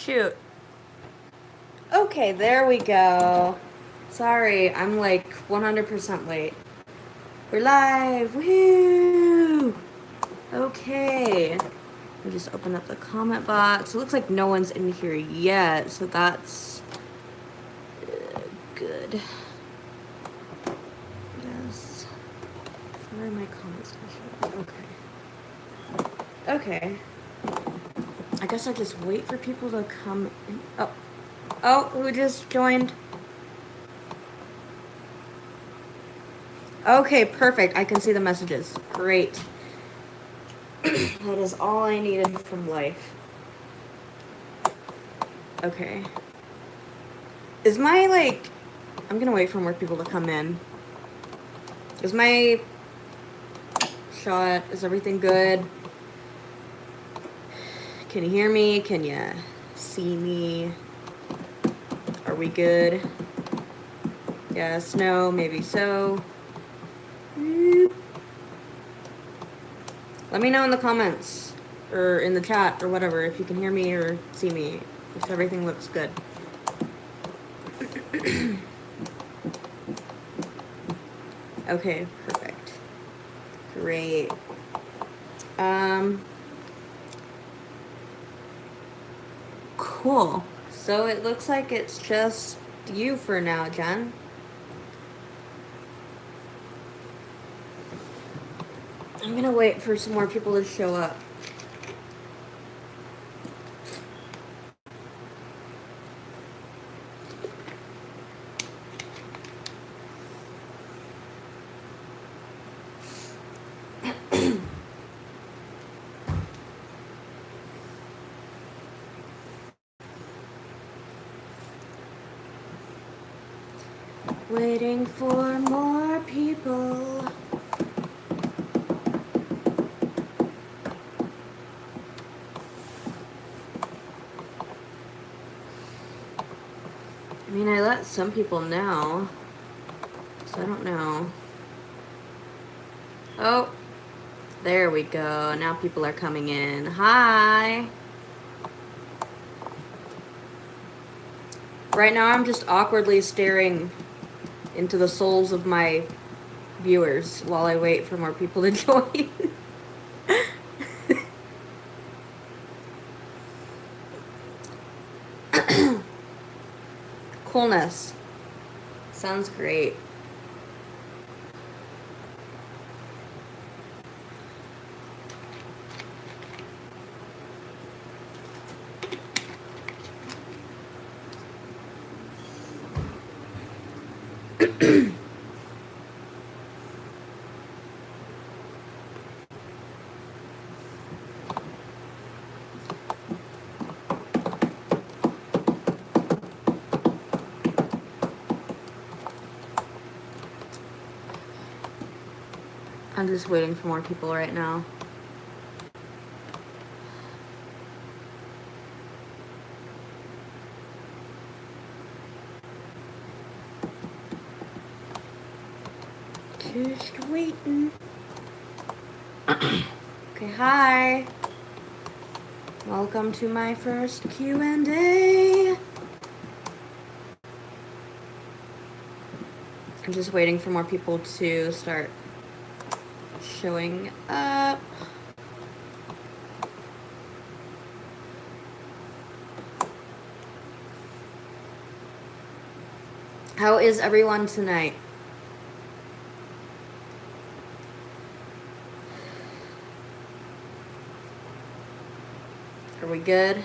Shoot. Okay, there we go. Sorry, I'm like 100% late. We're live. Woo! Okay. We just open up the comment box. It looks like no one's in here yet, so that's good. Yes. Where are my comments? Okay. Okay. I guess I just wait for people to come in. Oh, who just joined? Okay, perfect. I can see the messages. Great. That is all I needed from life. Okay. Is my, like... I'm gonna wait for more people to come in. Is my shot... Is everything good? Can you hear me? Can you see me? Are we good? Yes, no, maybe so. Let me know in the comments. Or in the chat or whatever if you can hear me or see me. If everything looks good. Okay, perfect. Great. Cool. So it looks like it's just you for now, Jen. I'm gonna wait for some more people to show up. Waiting for more people. I mean, I let some people know, so I don't know. Oh, there we go. Now people are coming in. Hi. Right now I'm just awkwardly staring into the souls of my viewers while I wait for more people to join. Coolness. Sounds great. I'm just waiting for more people right now. Just waiting. Okay, hi. Welcome to my first Q&A. I'm just waiting for more people to start showing up. How is everyone tonight? Are we good?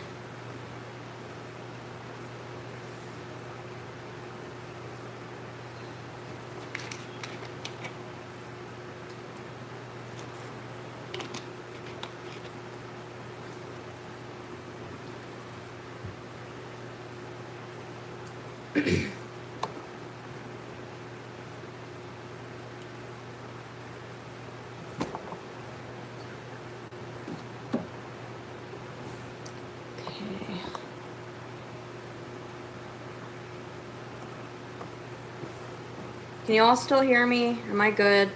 Can you all still hear me? Am I good?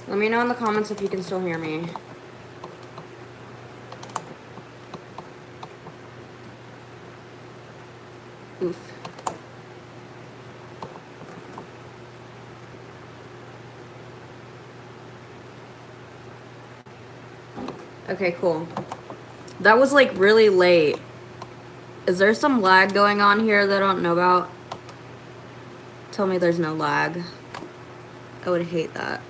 Let me know in the comments if you can still hear me. Oof. Okay, cool. That was like really late. Is there some lag going on here that I don't know about? Tell me there's no lag. I would hate that.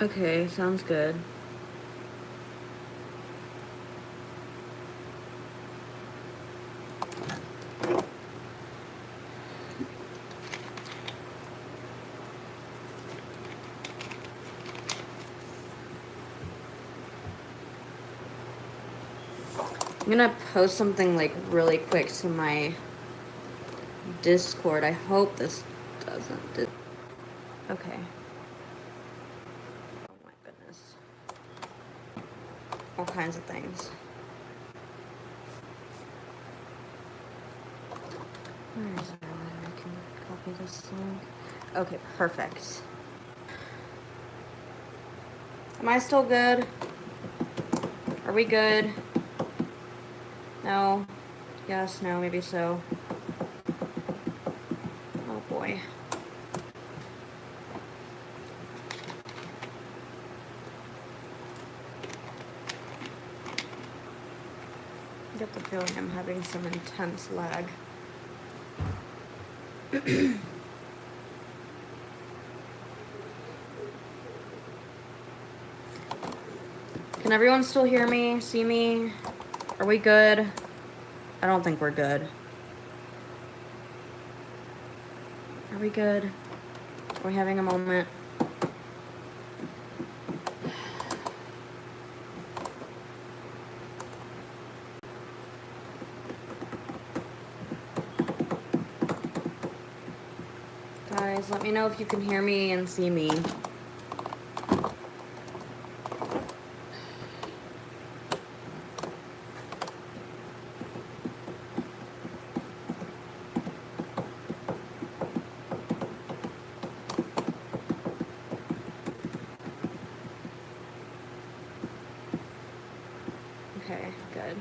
Okay, sounds good. I'm gonna post something like really quick to my Discord. I hope this doesn't. Okay. Oh my goodness. All kinds of things. Where is that? I can copy this link. Okay, perfect. Am I still good? Are we good? No? Yes, no, maybe so. Oh boy. I get the feeling I'm having some intense lag. Can everyone still hear me? See me? Are we good? I don't think we're good. Are we good? Are we having a moment? Guys, let me know if you can hear me and see me. Okay, good.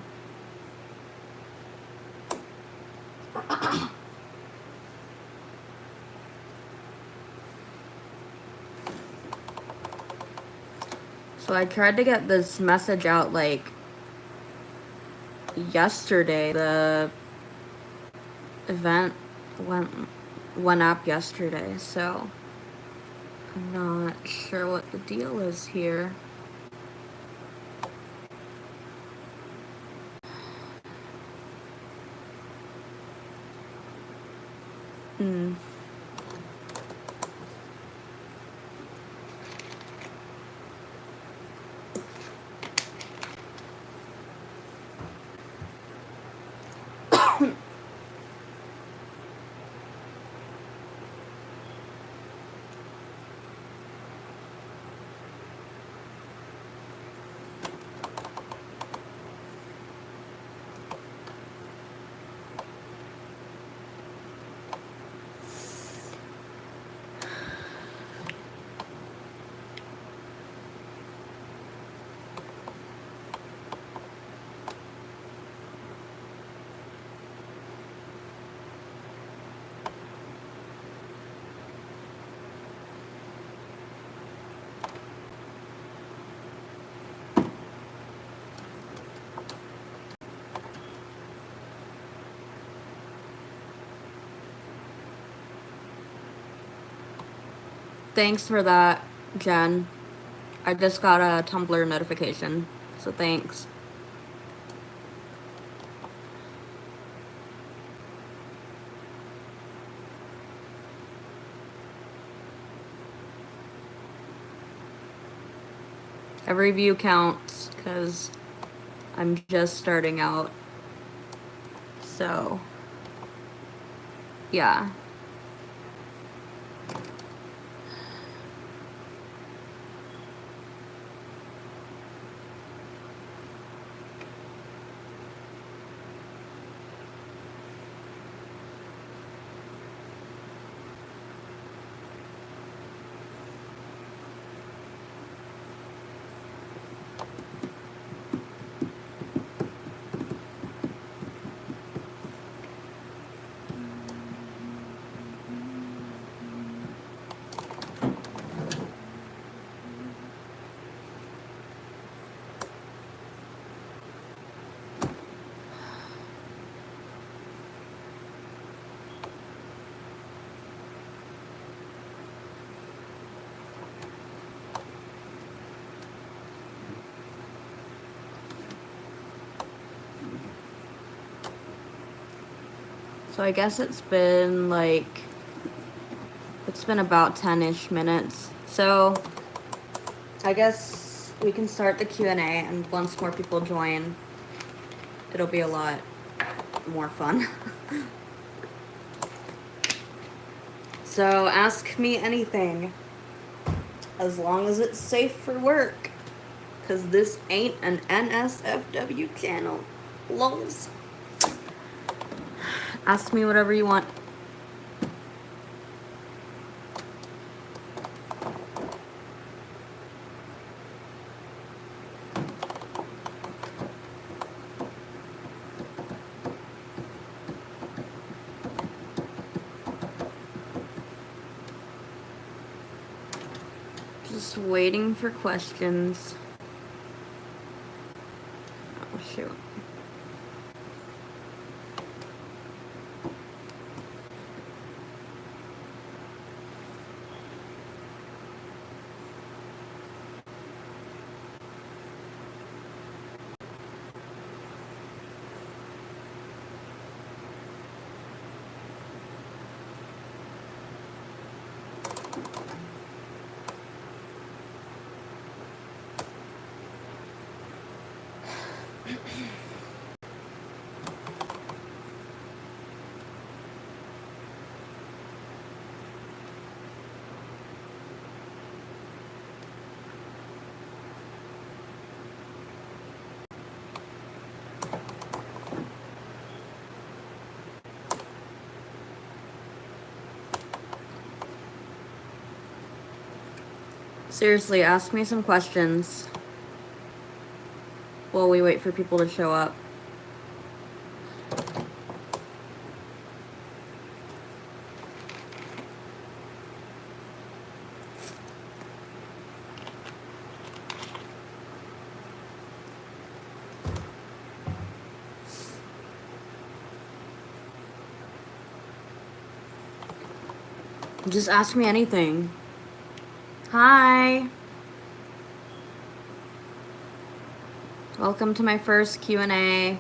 So I tried to get this message out like yesterday. The event went up yesterday, so I'm not sure what the deal is here. Thanks for that, Jen. I just got a Tumblr notification, so thanks. Every view counts because I'm just starting out. So, yeah. So I guess it's been about 10-ish minutes. So I guess we can start the Q&A, and once more people join, it'll be a lot more fun. So ask me anything, as long as it's safe for work, because this ain't an NSFW channel. Lols. Ask me whatever you want. Just waiting for questions. Oh, shoot. Seriously, ask me some questions while we wait for people to show up. Just ask me anything. Hi. Welcome to my first Q&A.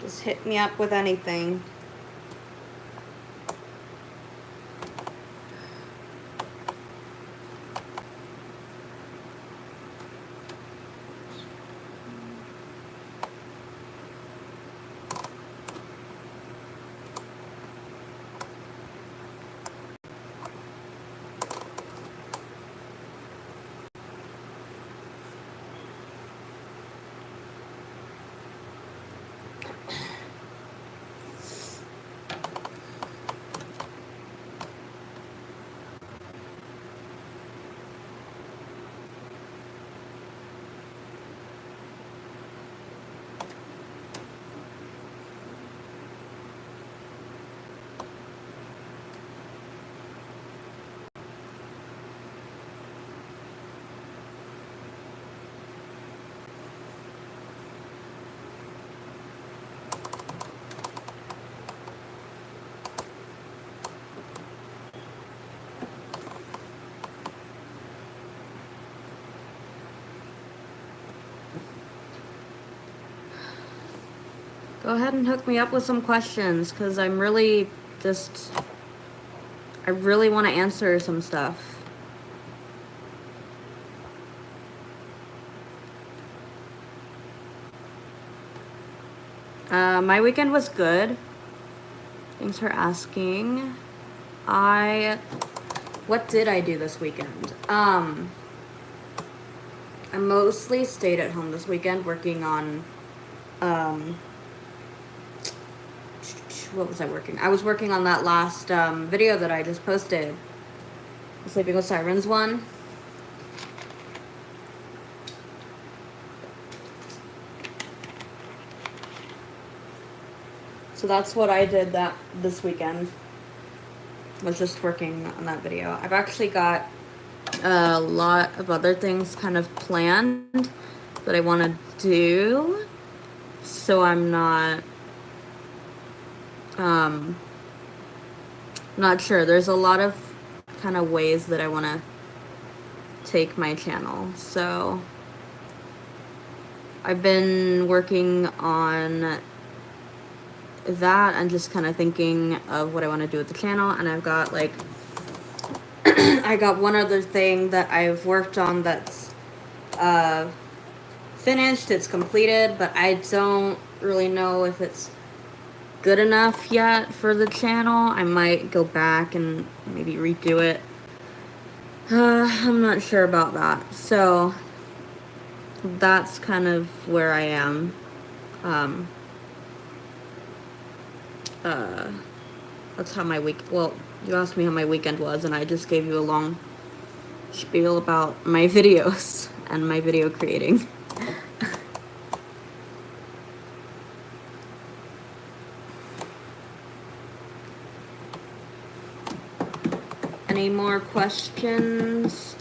Just hit me up with anything. Go ahead and hook me up with some questions, because I'm really just, I really want to answer some stuff. My weekend was good. Thanks for asking. What did I do this weekend? I mostly stayed at home this weekend working on, what was I working? I was working on that last video that I just posted. The Sleeping with Sirens one. So that's what I did this weekend. Was just working on that video. I've actually got a lot of other things kind of planned that I want to do. So I'm not sure. There's a lot of kind of ways that I want to take my channel. So I've been working on that and just kind of thinking of what I want to do with the channel. And I've got like I got one other thing that I've worked on that's finished, it's completed, but I don't really know if it's good enough yet for the channel. I might go back and maybe redo it. I'm not sure about that. So that's kind of where I am. That's how my week, well, you asked me how my weekend was, and I just gave you a long spiel about my videos and my video creating. Any more questions?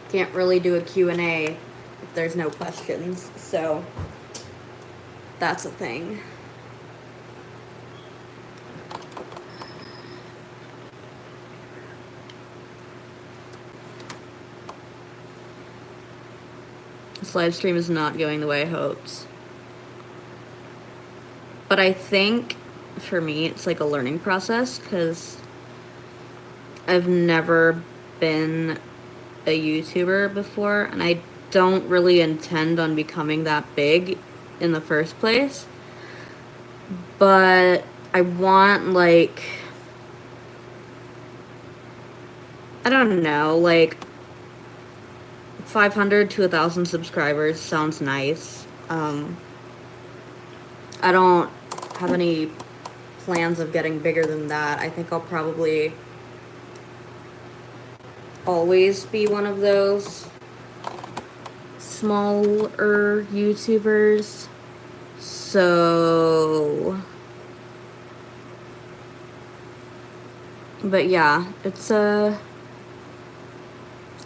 Can't really do a Q&A if there's no questions, so that's a thing. This live stream is not going the way I hoped. But I think, for me, it's like a learning process, because I've never been a YouTuber before, and I don't really intend on becoming that big in the first place. But I want, like, I don't know, like 500 to 1,000 subscribers sounds nice. I don't have any plans of getting bigger than that. I think I'll probably always be one of those smaller YouTubers. So, but yeah, it's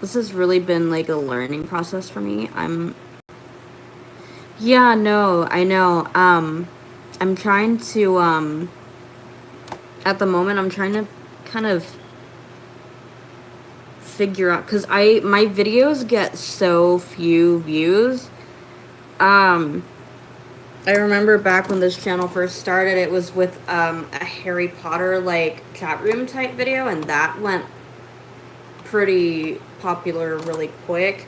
this has really been like a learning process for me. Yeah, no, I know. I'm trying to, at the moment, I'm trying to kind of figure out, because my videos get so few views. I remember back when this channel first started, it was with a Harry Potter like chat room type video, and that went pretty popular really quick.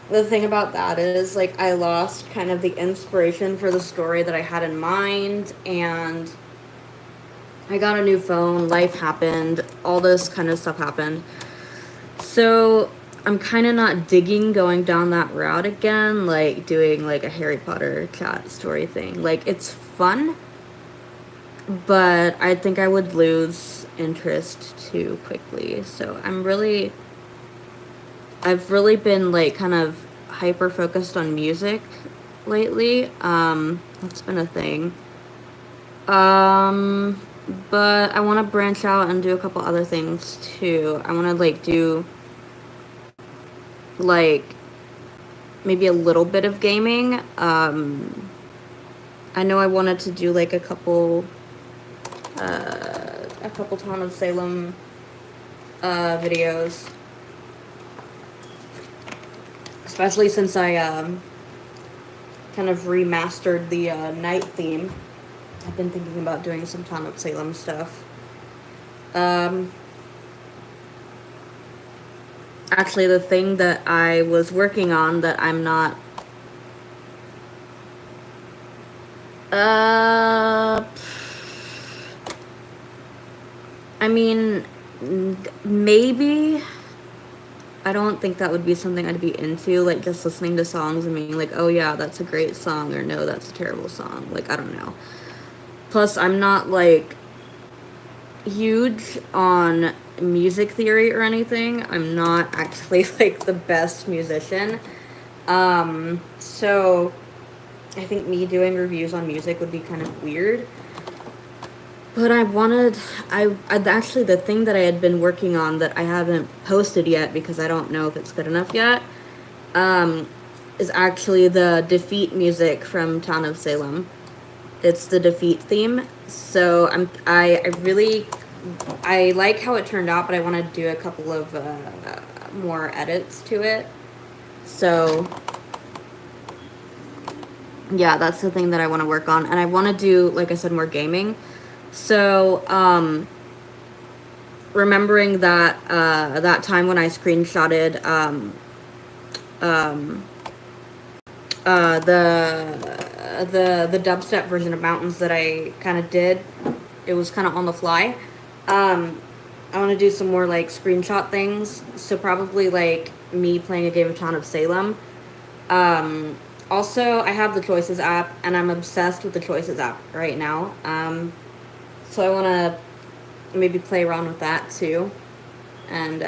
The thing about that is, like, I lost kind of the inspiration for the story that I had in mind, and I got a new phone, life happened, all this kind of stuff happened. So I'm kind of not digging going down that route again, like doing like a Harry Potter chat story thing. Like, it's fun, but I think I would lose interest too quickly. So I've really been like kind of hyper focused on music lately. That's been a thing. But I want to branch out and do a couple other things too. I want to like do like maybe a little bit of gaming. I know I wanted to do like a couple Town of Salem videos. Especially since I kind of remastered the night theme. I've been thinking about doing some Town of Salem stuff. Actually, the thing that I was working on that I'm not... I mean, maybe... I don't think that would be something I'd be into, like, just listening to songs and being like, oh yeah, that's a great song, or no, that's a terrible song. Like, I don't know. Plus, I'm not, like, huge on music theory or anything. I'm not actually, like, the best musician. So I think me doing reviews on music would be kind of weird. But actually, the thing that I had been working on that I haven't posted yet because I don't know if it's good enough yet, is actually the Defeat music from Town of Salem. It's the Defeat theme. So I like how it turned out, but I want to do a couple of more edits to it. So yeah, that's the thing that I want to work on, and I want to do, like I said, more gaming. So, remembering that, that time when I screenshotted, the dubstep version of Mountains that I kind of did, it was kind of on the fly. I want to do some more, like, screenshot things, so probably, like, me playing a game of Town of Salem. Also, I have the Choices app, and I'm obsessed with the Choices app right now. So I want to maybe play around with that too, and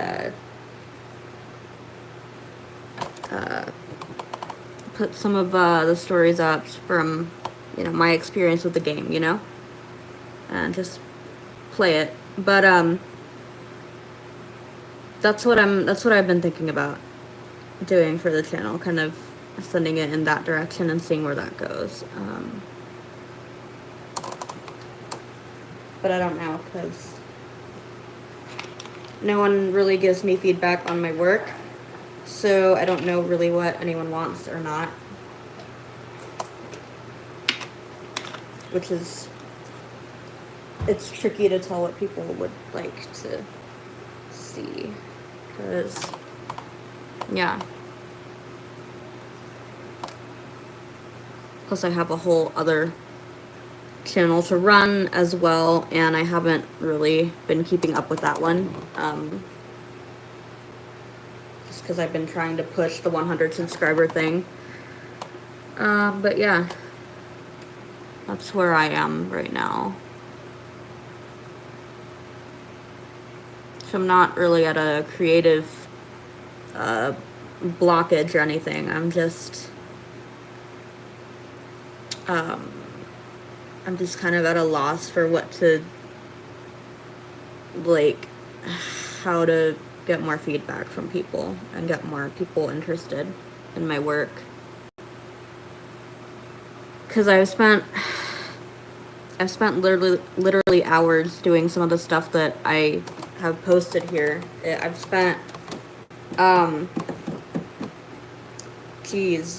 put some of the stories up from, you know, my experience with the game, you know, and just play it. But that's what I've been thinking about doing for the channel, kind of sending it in that direction and seeing where that goes. But I don't know, because no one really gives me feedback on my work, so I don't know really what anyone wants or not. Which is, it's tricky to tell what people would like to see, because, yeah. Plus I have a whole other channel to run as well, and I haven't really been keeping up with that one, just because I've been trying to push the 100 subscriber thing. But yeah, that's where I am right now. So I'm not really at a creative blockage or anything. I'm just kind of at a loss for what to, like, how to get more feedback from people and get more people interested in my work. Because I've spent literally hours doing some of the stuff that I have posted here. I've spent,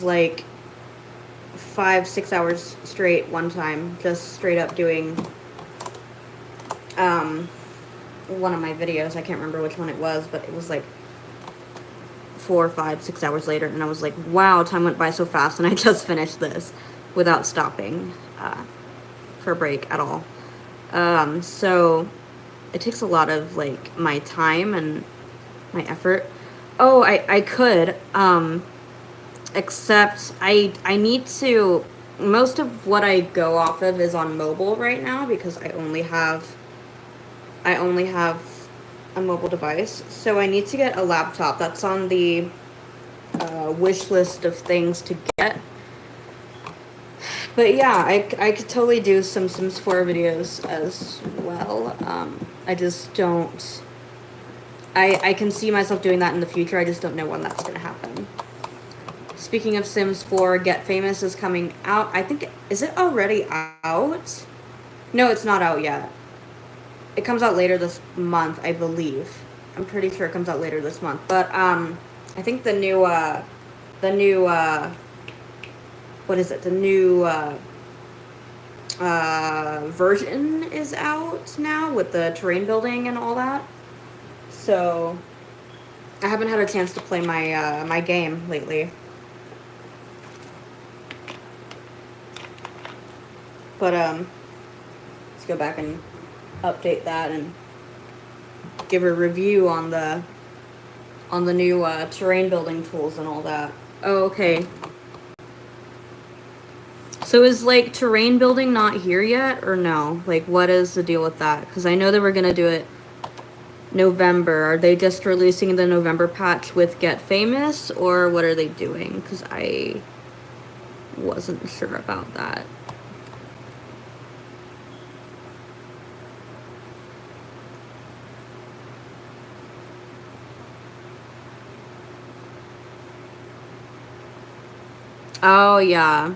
like 5-6 hours straight one time, just straight up doing one of my videos. I can't remember which one it was, but it was like 4, 5, 6 hours later, and I was like, wow, time went by so fast, and I just finished this without stopping for a break at all. So it takes a lot of, like, my time and my effort. Oh, I could, except I need to, most of what I go off of is on mobile right now, because I only have a mobile device. So I need to get a laptop. That's on the wish list of things to get. But yeah, I could totally do some Sims 4 videos as well. I just don't, I can see myself doing that in the future. I just don't know when that's gonna happen. Speaking of Sims 4, Get Famous is coming out. I think, is it already out? No, it's not out yet. It comes out later this month, I believe. I'm pretty sure it comes out later this month. But I think the new what is it? The new version is out now with the terrain building and all that. So I haven't had a chance to play my my game lately. But let's go back and update that and give a review on the new terrain building tools and all that. Oh, okay. So is like terrain building not here yet or no? Like what is the deal with that? Because I know they were gonna do it November. Are they just releasing the November patch with Get Famous or what are they doing? Because I wasn't sure about that. Oh yeah.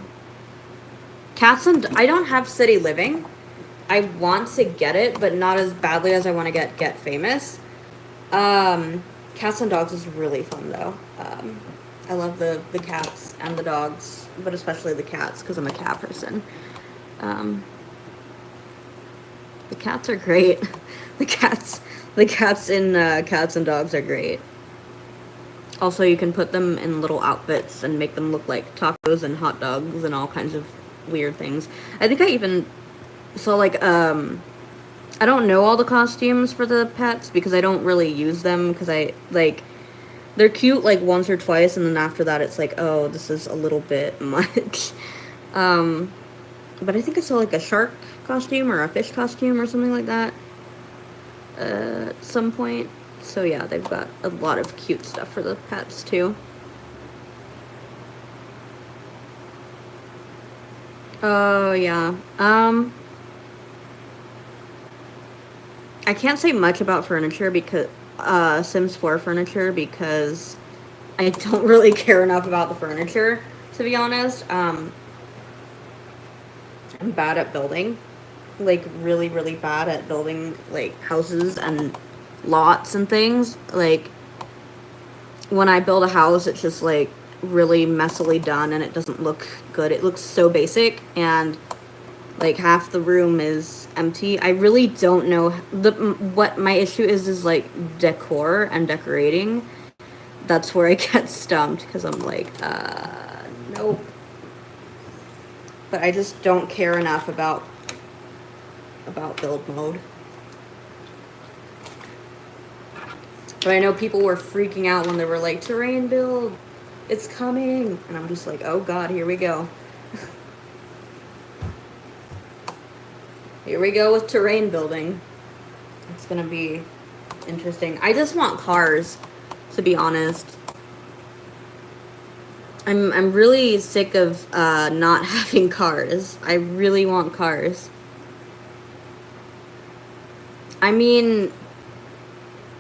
Cats and I don't have City Living. I want to get it, but not as badly as I want to get Famous. Cats and dogs is really fun though. I love the cats and the dogs, but especially the cats because I'm a cat person. The cats are great. The cats in Cats and Dogs are great. Also, you can put them in little outfits and make them look like tacos and hot dogs and all kinds of weird things. I think I even saw like I don't know all the costumes for the pets because I don't really use them because I like they're cute like once or twice and then after that it's like, oh, this is a little bit much. But I think I saw like a shark costume or a fish costume or something like that at some point. So yeah, they've got a lot of cute stuff for the pets too. Oh yeah. I can't say much about furniture because Sims 4 furniture because I don't really care enough about the furniture, to be honest. I'm bad at building. Like really, really bad at building like houses and lots and things. Like when I build a house it's just like really messily done and it doesn't look good. It looks so basic and like half the room is empty. I really don't know what my issue is like decor and decorating. That's where I get stumped because I'm like nope. But I just don't care enough about build mode. But I know people were freaking out when they were like, terrain build, it's coming. And I'm just like, oh god, here we go. Here we go with terrain building. It's gonna be interesting. I just want cars, to be honest. I'm really sick of not having cars. I really want cars. I mean,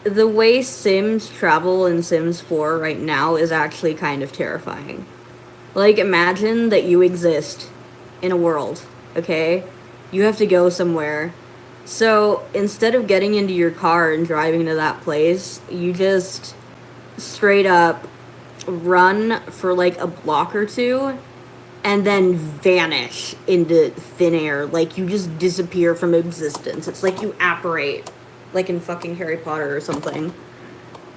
the way Sims travel in Sims 4 right now is actually kind of terrifying. Like, imagine that you exist in a world, okay? You have to go somewhere. So, instead of getting into your car and driving to that place, you just straight up run for like a block or two and then vanish into thin air. Like, you just disappear from existence. It's like you apparate. Like in fucking Harry Potter or something.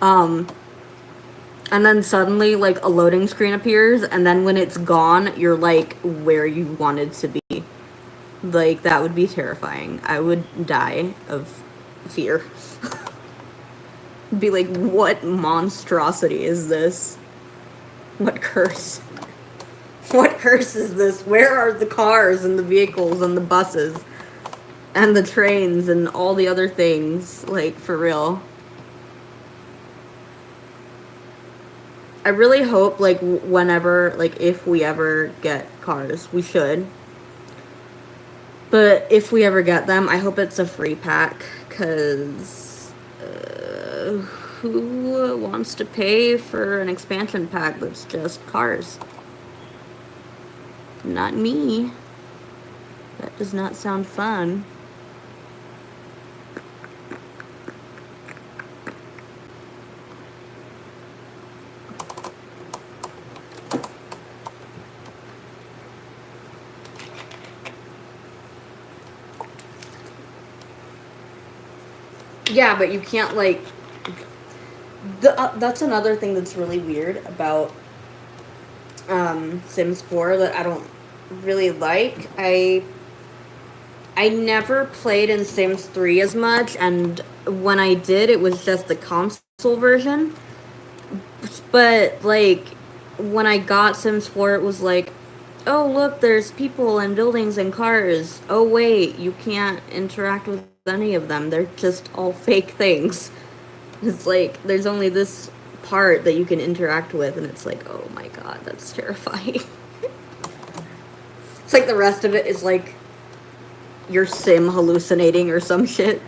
And then suddenly, like, a loading screen appears, and then when it's gone, you're, like, where you wanted to be. Like, that would be terrifying. I would die of fear. Be like, what monstrosity is this? What curse? What curse is this? Where are the cars and the vehicles and the buses? And the trains and all the other things, like, for real. I really hope, like, whenever, like, if we ever get cars, we should. But if we ever get them, I hope it's a free pack, because who wants to pay for an expansion pack that's just cars? Not me. That does not sound fun. Yeah, but you can't like. That's another thing that's really weird about Sims 4 that I don't really like. I never played in Sims 3 as much, and when I did, it was just the console version. But, like, when I got Sims 4, it was like, oh, look, there's people and buildings and cars. Oh, wait, you can't interact with any of them. They're just all fake things. It's like, there's only this part that you can interact with, and it's like, oh my god, that's terrifying. It's like the rest of it is like your sim hallucinating or some shit.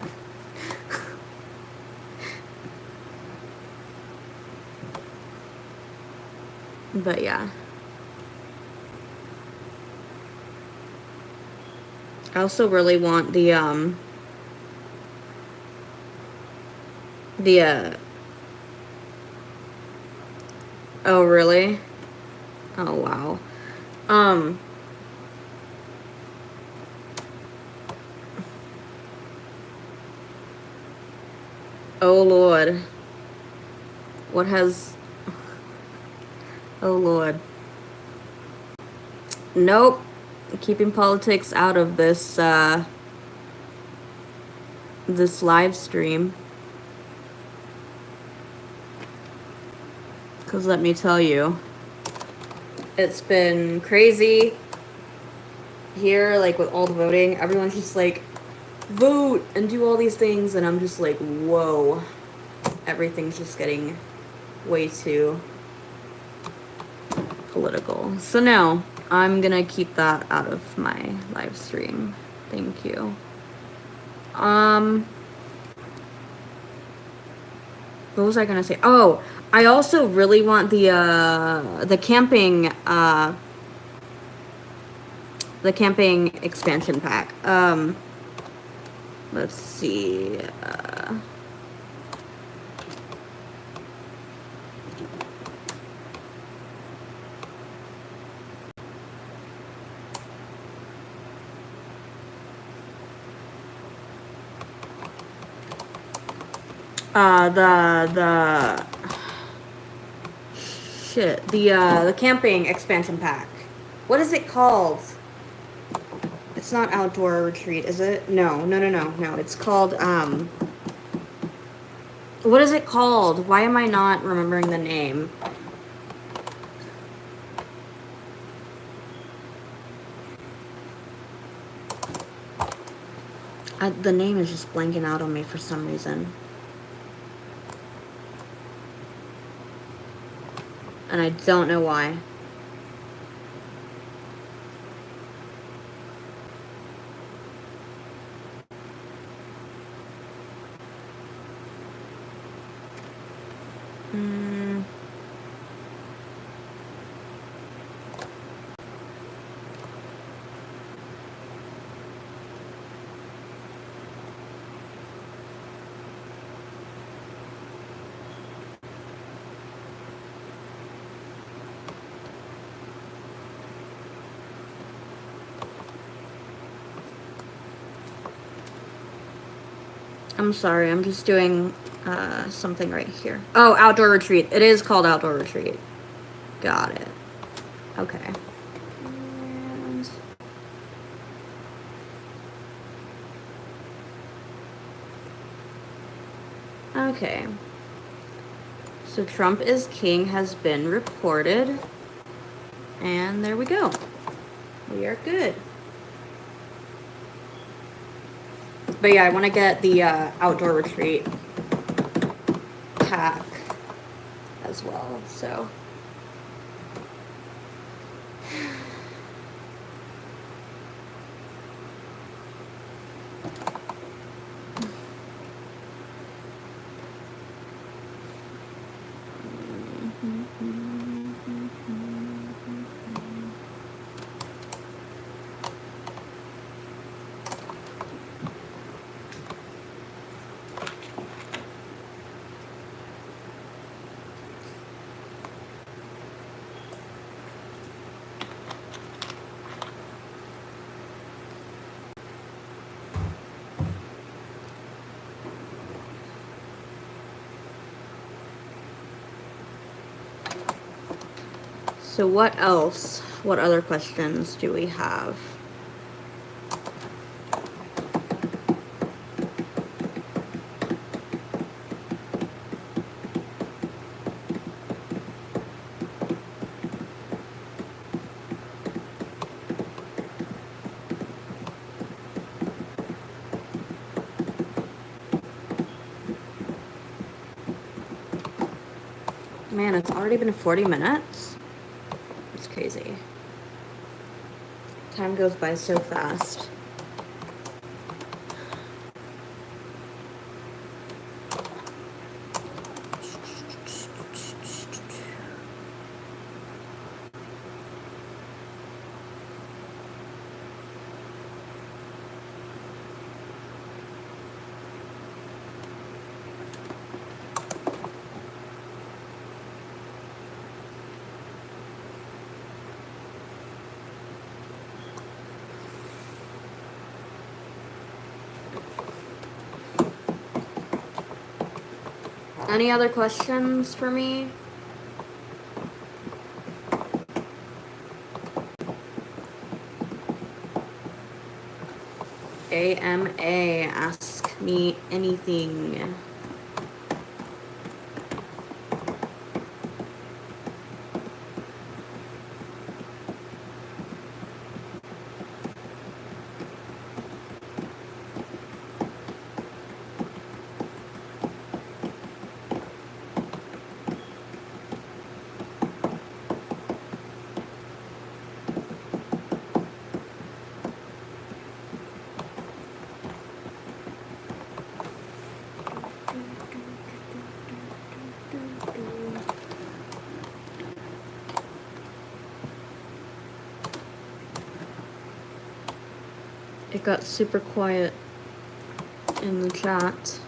But yeah. I also really want the oh really? Oh wow. Oh lord. What has... Oh lord. Nope. Keeping politics out of this this live stream. Cause let me tell you, it's been crazy here, like with all the voting. Everyone's just like, vote and do all these things, and I'm just like, whoa. Everything's just getting way too political. So no, I'm gonna keep that out of my live stream. Thank you. What was I gonna say? Oh, I also really want the camping expansion pack. Let's see. The camping expansion pack. What is it called? It's not outdoor retreat, is it? No. It's called, what is it called? Why am I not remembering the name? The name is just blanking out on me for some reason. And I don't know why. I'm sorry, I'm just doing something right here. Oh, outdoor retreat. It is called outdoor retreat. Got it. Okay. And... okay. So Trump is king has been reported. And there we go. We are good. But yeah, I want to get the outdoor retreat pack as well, so. So what else? What other questions do we have? Man, it's already been 40 minutes. It's crazy. Time goes by so fast. Any other questions for me? AMA, ask me anything. It got super quiet in the chat.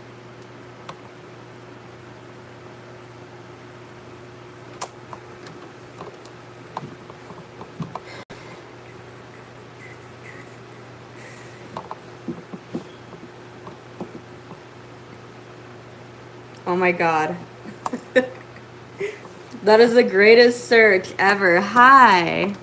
Oh my god. That is the greatest search ever. Hi.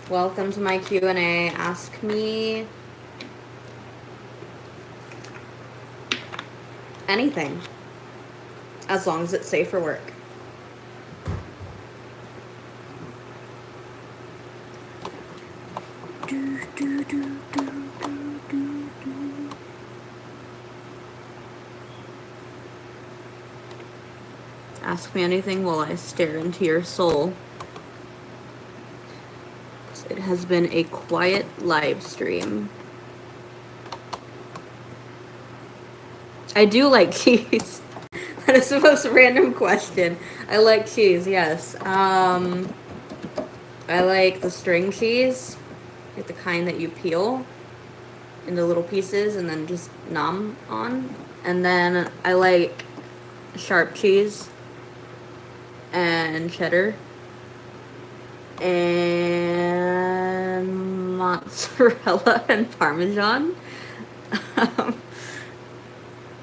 Welcome to my Q&A. Ask me anything, as long as it's safe for work. Ask me anything while I stare into your soul. It has been a quiet live stream. I do like cheese. That is the most random question. I like cheese, yes. I like the string cheese, like the kind that you peel into little pieces and then just nom on. And then I like sharp cheese and cheddar and mozzarella and Parmesan.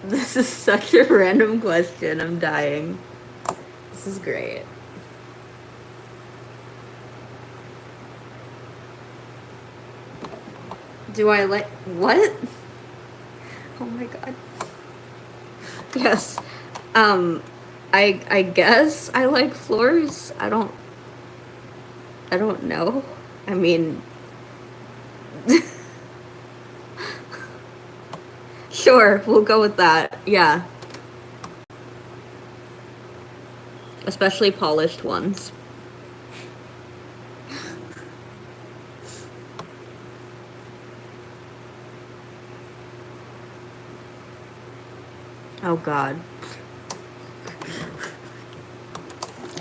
This is such a random question. I'm dying. This is great. Do I like what? Oh my god. Yes. I guess I like floors. I don't know. I mean, sure, we'll go with that. Yeah. Especially polished ones. Oh god.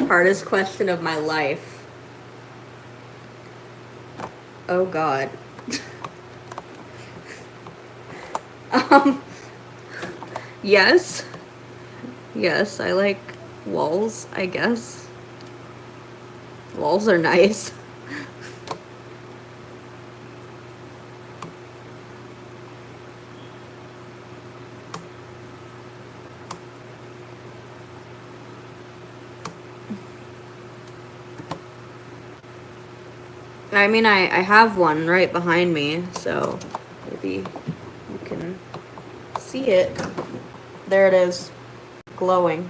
Hardest question of my life. Oh god. Yes. Yes, I like walls, I guess. Walls are nice. I mean, I have one right behind me, so maybe you can see it. There it is, glowing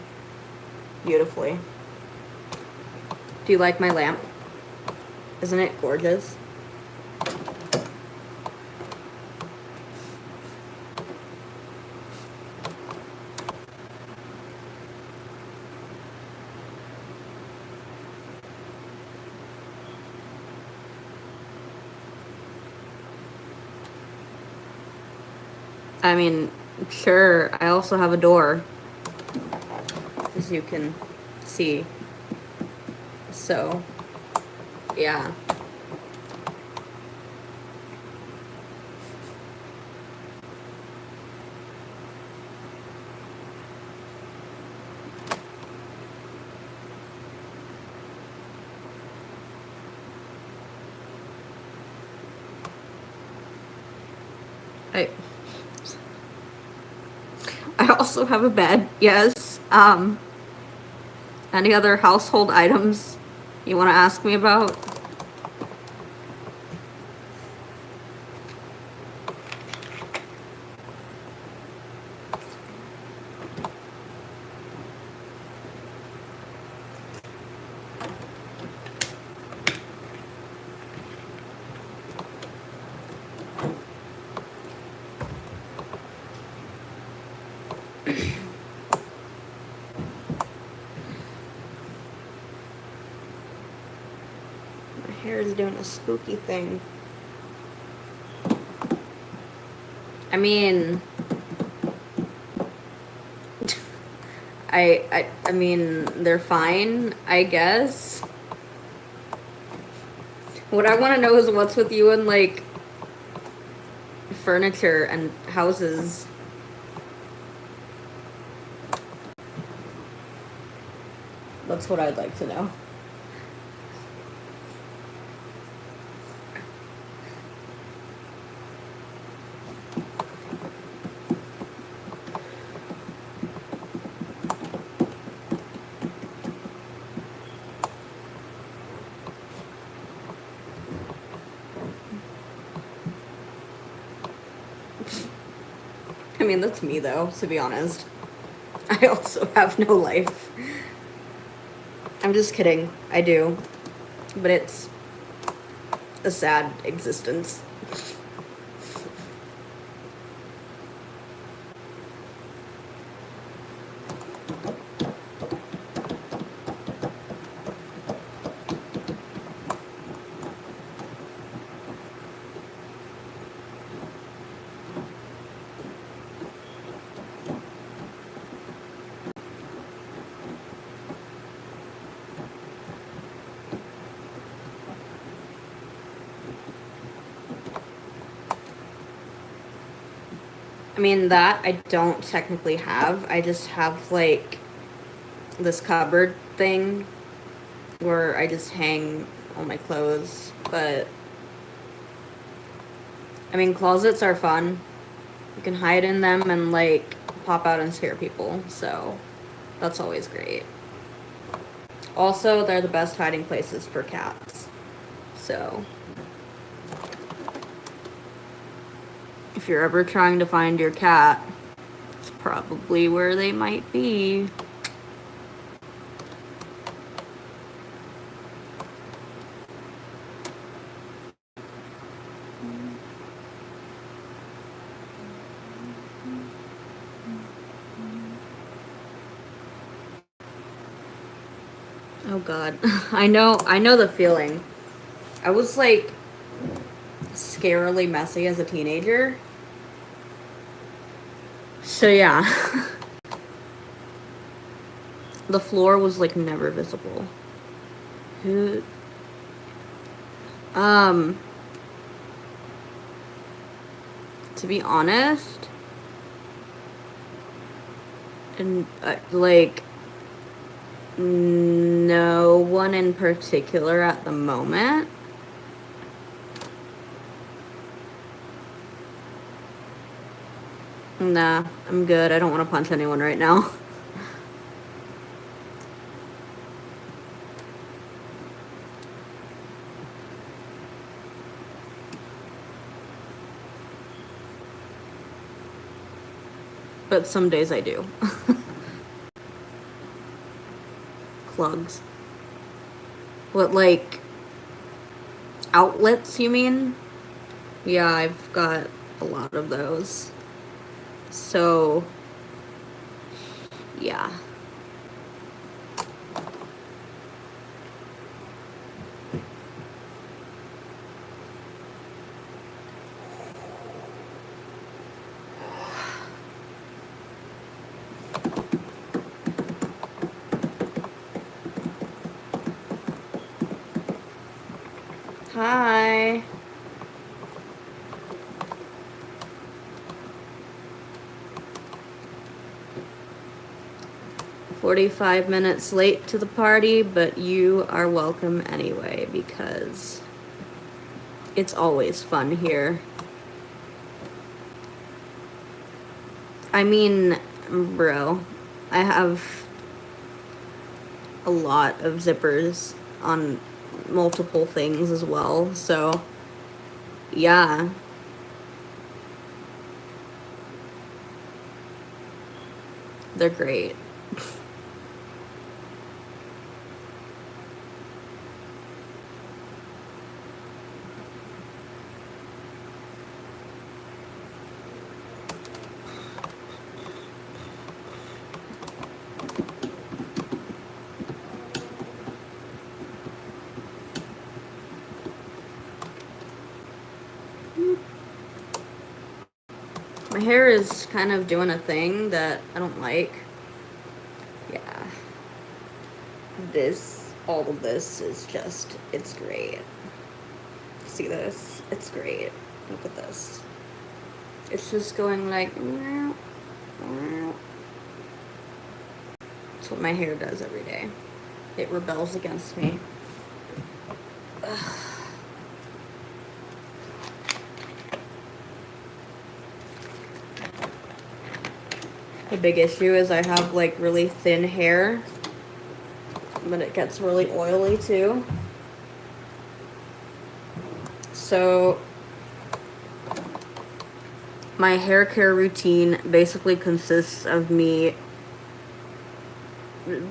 beautifully. Do you like my lamp? Isn't it gorgeous? I mean, sure, I also have a door, as you can see. So, yeah. I also have a bed, yes. Any other household items you want to ask me about? My hair is doing a spooky thing. I mean, I mean, they're fine, I guess. What I want to know is what's with you and, like, furniture and houses. That's what I'd like to know. I mean, that's me, though, to be honest. I also have no life. I'm just kidding. I do. But it's a sad existence. I mean, that I don't technically have. I just have, like, this cupboard thing where I just hang all my clothes. But, I mean, closets are fun. You can hide in them and, like, pop out and scare people. So, that's always great. Also, they're the best hiding places for cats. So, if you're ever trying to find your cat, it's probably where they might be. Oh god. I know the feeling. I was, like, scarily messy as a teenager. So yeah. The floor was, like, never visible. Who to be honest, and like, no one in particular at the moment. Nah, I'm good. I don't want to punch anyone right now. but some days I do. Plugs. What, like, outlets, you mean? Yeah, I've got a lot of those. So, yeah. Hi. "45 minutes late to the party, but you are welcome anyway because it's always fun here." I mean, bro, I have a lot of zippers on multiple things as well, so yeah. They're great. My hair is kind of doing a thing that I don't like. Yeah. All of this is just, it's great. See this? It's great. Look at this. It's just going like, that's what my hair does every day. It rebels against me. Ugh. The big issue is I have like really thin hair, but it gets really oily too. So my hair care routine basically consists of me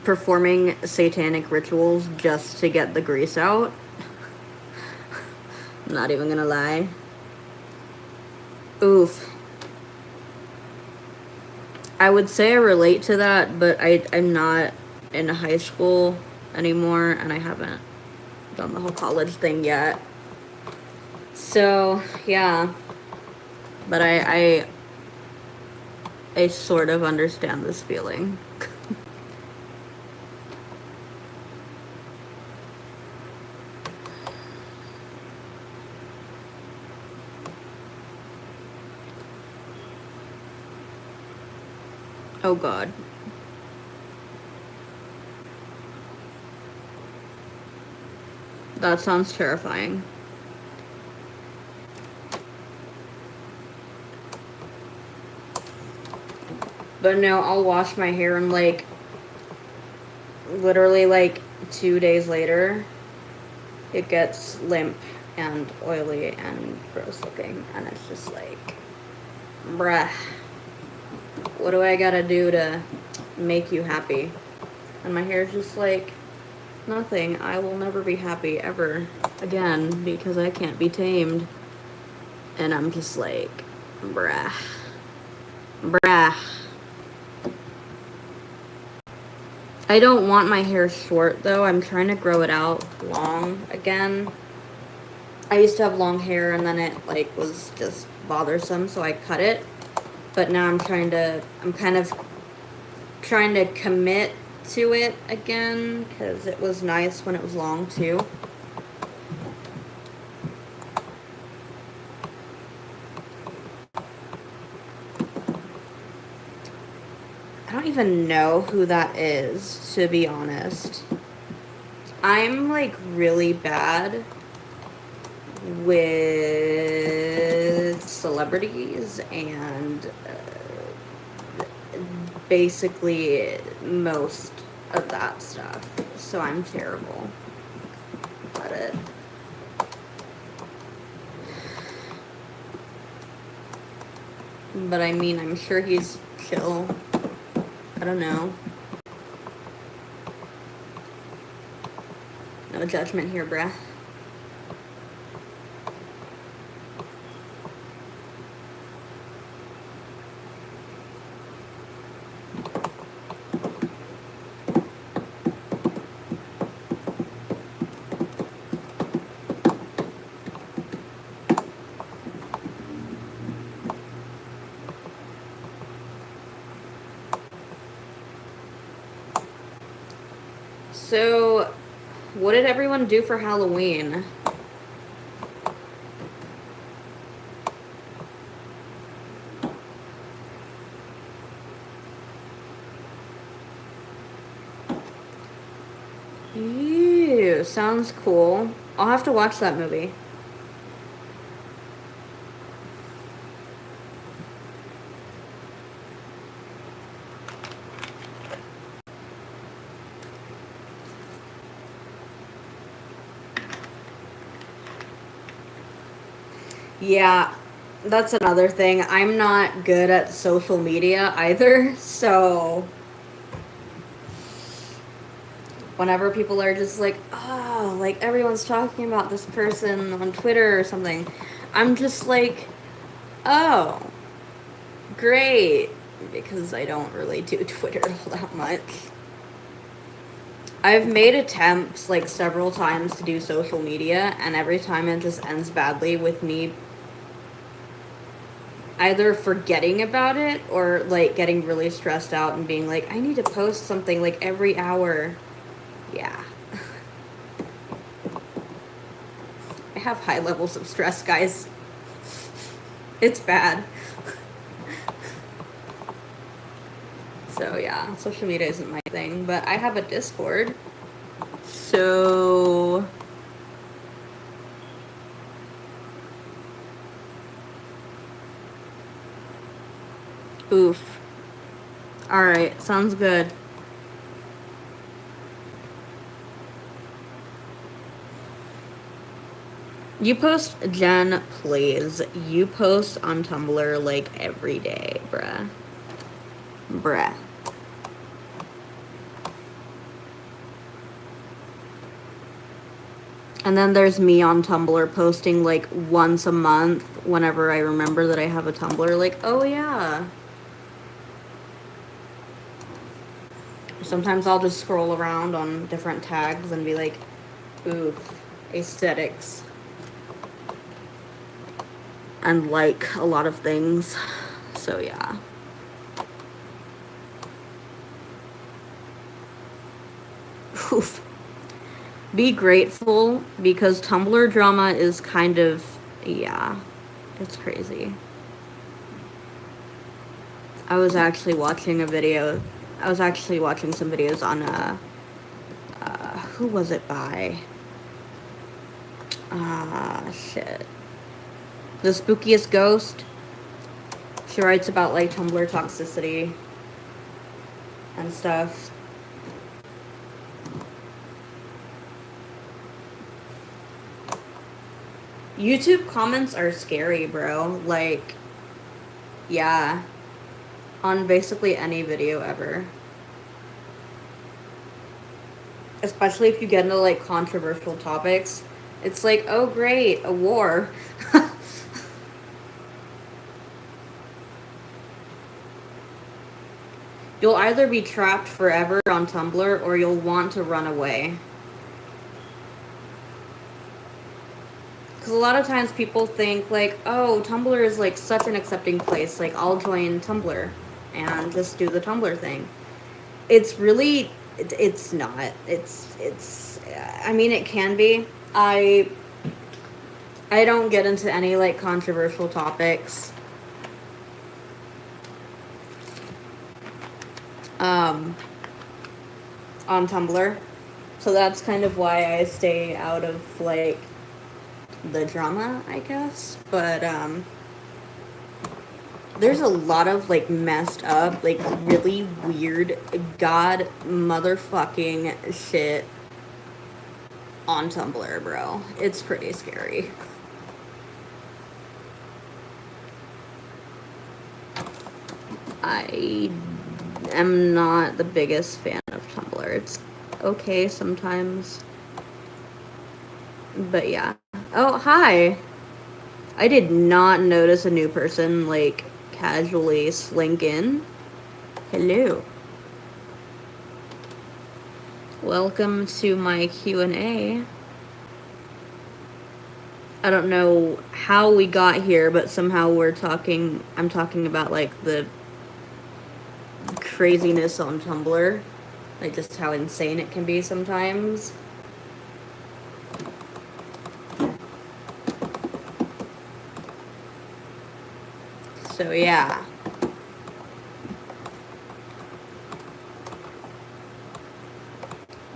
performing satanic rituals just to get the grease out. I'm not even gonna lie. Oof. I would say I relate to that, but I'm not in high school anymore, and I haven't done the whole college thing yet. So, yeah. But I sort of understand this feeling. Oh God. That sounds terrifying. But no, I'll wash my hair and like literally like 2 days later it gets limp and oily and gross looking, and it's just like, bruh, what do I gotta do to make you happy? And my hair's just like, nothing. I will never be happy ever again because I can't be tamed. And I'm just like, bruh. I don't want my hair short though. I'm trying to grow it out long again. I used to have long hair and then it like was just bothersome, so I cut it. But now I'm kind of trying to commit to it again because it was nice when it was long too. I don't even know who that is, to be honest. I'm like really bad with celebrities and basically most of that stuff, so I'm terrible at it. But I mean, I'm sure he's chill. I don't know. No judgment here, bruh. So, what did everyone do for Halloween? Ew, sounds cool. I'll have to watch that movie. Yeah, that's another thing. I'm not good at social media either, so whenever people are just like, oh, like everyone's talking about this person on Twitter or something, I'm just like, oh, great, because I don't really do Twitter that much. I've made attempts like several times to do social media, and every time it just ends badly with me either forgetting about it or like getting really stressed out and being like, I need to post something like every hour. Yeah. I have high levels of stress, guys. It's bad. So yeah, social media isn't my thing, but I have a Discord. So oof. Alright, sounds good. You post, Jen, please. You post on Tumblr like every day, bruh. Bruh. And then there's me on Tumblr posting like once a month whenever I remember that I have a Tumblr. Like, oh yeah. Sometimes I'll just scroll around on different tags and be like, oof, aesthetics. And like a lot of things. So yeah. Oof. Be grateful because Tumblr drama is kind of, yeah, it's crazy. I was actually watching some videos on, who was it by? Shit. The Spookiest Ghost. She writes about, like, Tumblr toxicity and stuff. YouTube comments are scary, bro. Like, yeah. On basically any video ever. Especially if you get into, like, controversial topics. It's like, oh great, a war. You'll either be trapped forever on Tumblr or you'll want to run away. Because a lot of times people think, like, oh, Tumblr is, like, such an accepting place. Like, I'll join Tumblr and just do the Tumblr thing. It's really, it's not. It's, I mean, it can be. I don't get into any, like, controversial topics. On Tumblr. So that's kind of why I stay out of, like, the drama, I guess. But, there's a lot of, like, messed up, like, really weird god motherfucking shit on Tumblr, bro. It's pretty scary. I am not the biggest fan of Tumblr. It's okay sometimes. But yeah. Oh, hi. I did not notice a new person, like, casually slink in. Hello. Welcome to my Q&A. I don't know how we got here, but somehow I'm talking about, like, the craziness on Tumblr. Like, just how insane it can be sometimes. So, yeah.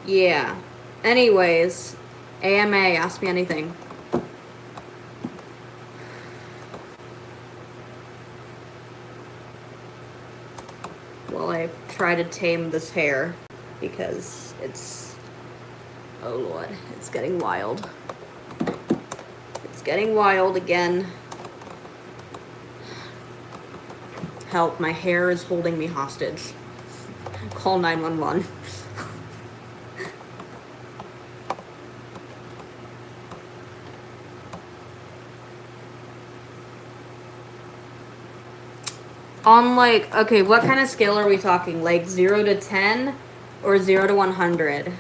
Yeah. Anyways, AMA, ask me anything. While I try to tame this hair, because it's... Oh lord, it's getting wild. It's getting wild again. Help, my hair is holding me hostage. Call 911. On, like, okay, what kind of scale are we talking? Like 0 to 10 or 0 to 100?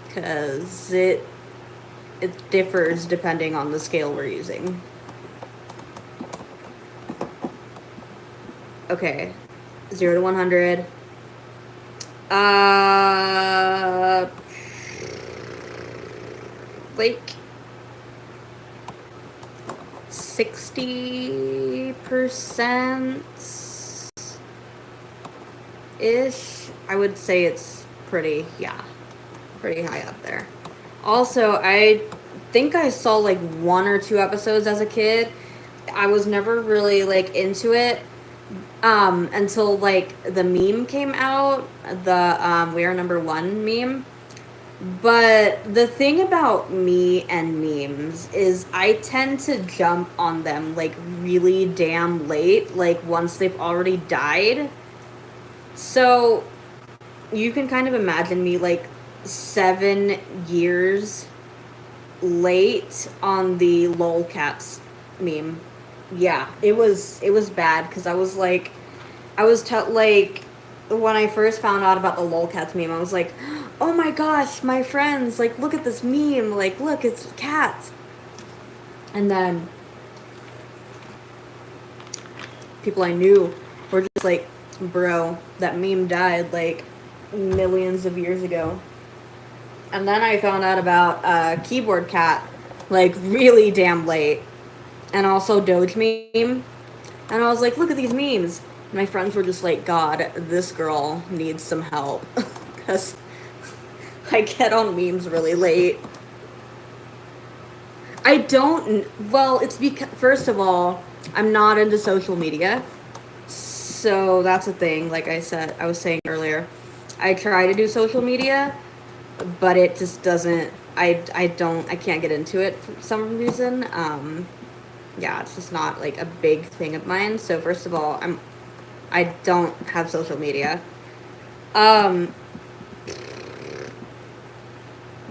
Because it differs depending on the scale we're using. Okay, 0 to 100. Like 60% ish. I would say it's pretty high up there. Also, I think I saw like 1 or 2 episodes as a kid. I was never really like into it until like the meme came out, the We Are Number One meme. But the thing about me and memes is I tend to jump on them like really damn late, like once they've already died. So you can kind of imagine me like 7 years late on the lolcats meme. Yeah, it was bad because I was like when I first found out about the lolcats meme, I was like, oh my gosh, my friends, like, look at this meme, like, look, it's cats. And then people I knew were just like, bro, that meme died like millions of years ago. And then I found out about keyboard cat like really damn late, and also Doge meme. And I was like, look at these memes. And my friends were just like, God, this girl needs some help. Because I get on memes really late. I don't... Well, it's because... First of all, I'm not into social media. So that's a thing, like I was saying earlier. I try to do social media, but it just doesn't... I can't get into it for some reason. Yeah, it's just not like a big thing of mine. So first of all, I don't have social media.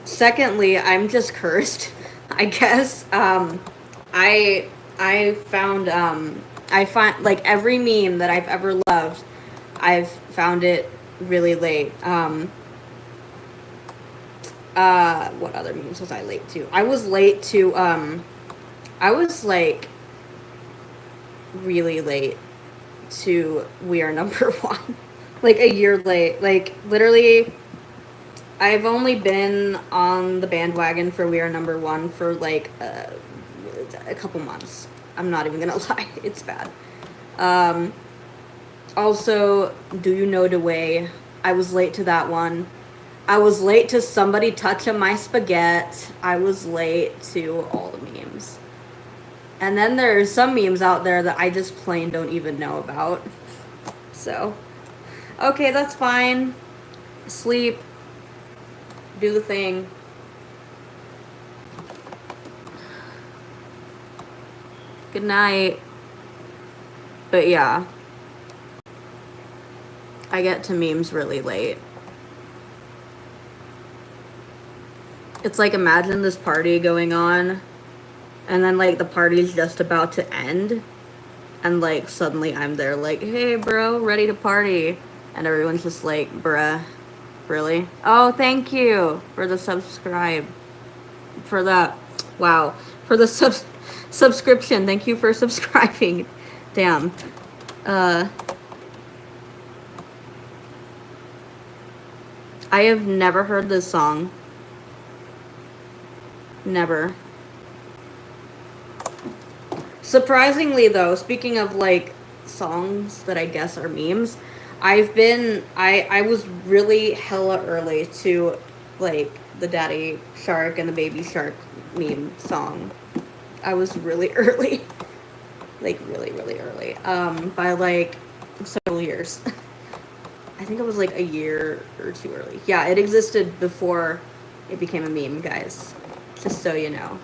Secondly, I'm just cursed, I guess. I found I find like every meme that I've ever loved, I've found it really late. What other memes was I late to? I was late to I was like really late to We Are Number One. Like a year late. Like literally I've only been on the bandwagon for We Are Number One for like a couple months. I'm not even gonna lie, it's bad. Also, Do You Know the Way? I was late to that one. I was late to Somebody Touching My Spaghetti. I was late to all the memes. And then there's some memes out there that I just plain don't even know about. So, okay, that's fine. Sleep. Do the thing. Good night. But yeah, I get to memes really late. It's like, imagine this party going on, and then like the party's just about to end, and like suddenly I'm there like, hey bro, ready to party, and everyone's just like, bruh, really? Oh, thank you for the subscribe, for the, wow, for the subscription. Thank you for subscribing. Damn. I have never heard this song. Never. Surprisingly though, speaking of like songs that I guess are memes, I was really hella early to like the Daddy Shark and the Baby Shark meme song. I was really early. Like really, really early. By like several years. I think it was like a year or two early. Yeah, it existed before it became a meme, guys. Just so you know.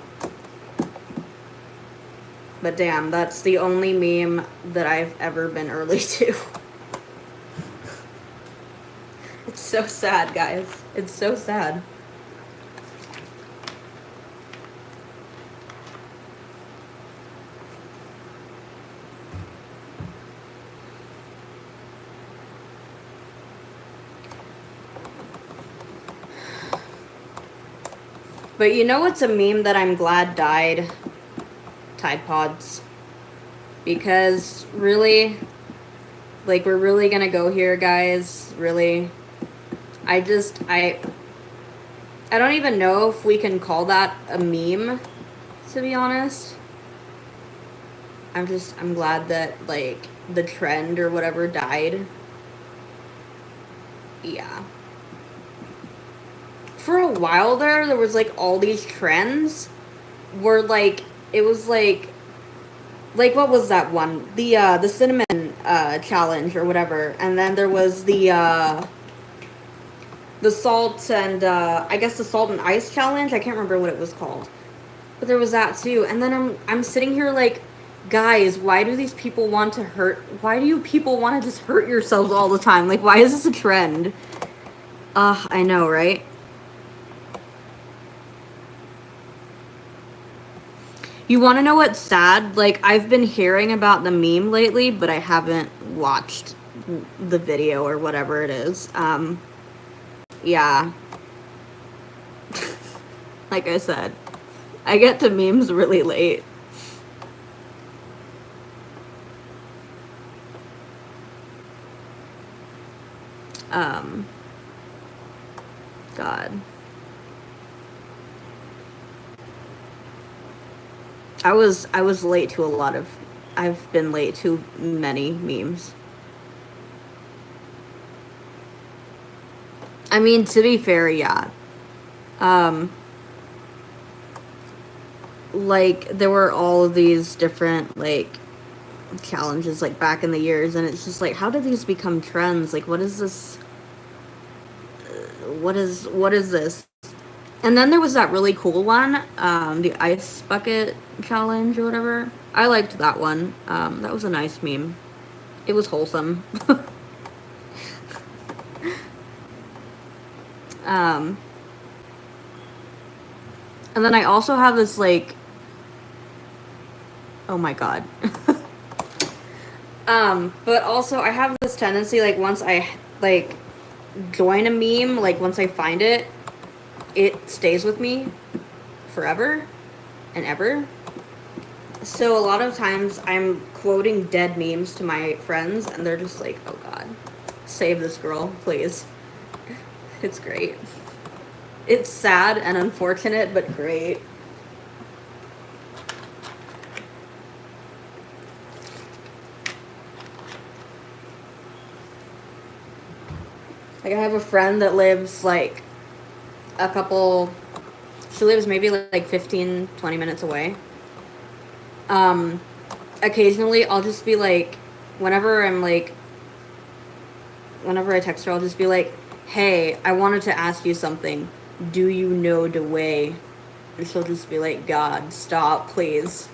But damn, that's the only meme that I've ever been early to. It's so sad, guys. It's so sad. But you know what's a meme that I'm glad died? Tide Pods. Because really, like, we're really gonna go here, guys. Really. I don't even know if we can call that a meme, to be honest. I'm glad that, like, the trend or whatever died. Yeah. For a while there was, like, all these trends where, like, it was, like, what was that one? The cinnamon, challenge or whatever. And then there was the salt and, I guess the salt and ice challenge. I can't remember what it was called. But there was that too. And then I'm sitting here like, guys, why do these people want to why do you people want to just hurt yourselves all the time? Like, why is this a trend? I know, right? You want to know what's sad? Like, I've been hearing about the meme lately, but I haven't watched the video or whatever it is. Yeah. Like I said, I get to memes really late. God. I was late to a lot of, I've been late to many memes. I mean, to be fair, yeah. Like, there were all of these different, like, challenges, like, back in the years, and it's just like, how did these become trends? Like, what is this? What is this? And then there was that really cool one, the ice bucket challenge or whatever. I liked that one. That was a nice meme. It was wholesome. And then I also have this, like, oh my god. But also I have this tendency, like, once I, like, join a meme, like, once I find it, it stays with me forever and ever. So a lot of times I'm quoting dead memes to my friends, and they're just like, oh god, save this girl, please. It's great. It's sad and unfortunate, but great. Like, I have a friend that lives, like, she lives maybe, like, 15, 20 minutes away. Occasionally, I'll just be, like, whenever I text her, I'll just be like, hey, I wanted to ask you something. Do you know the way? And she'll just be like, God, stop, please.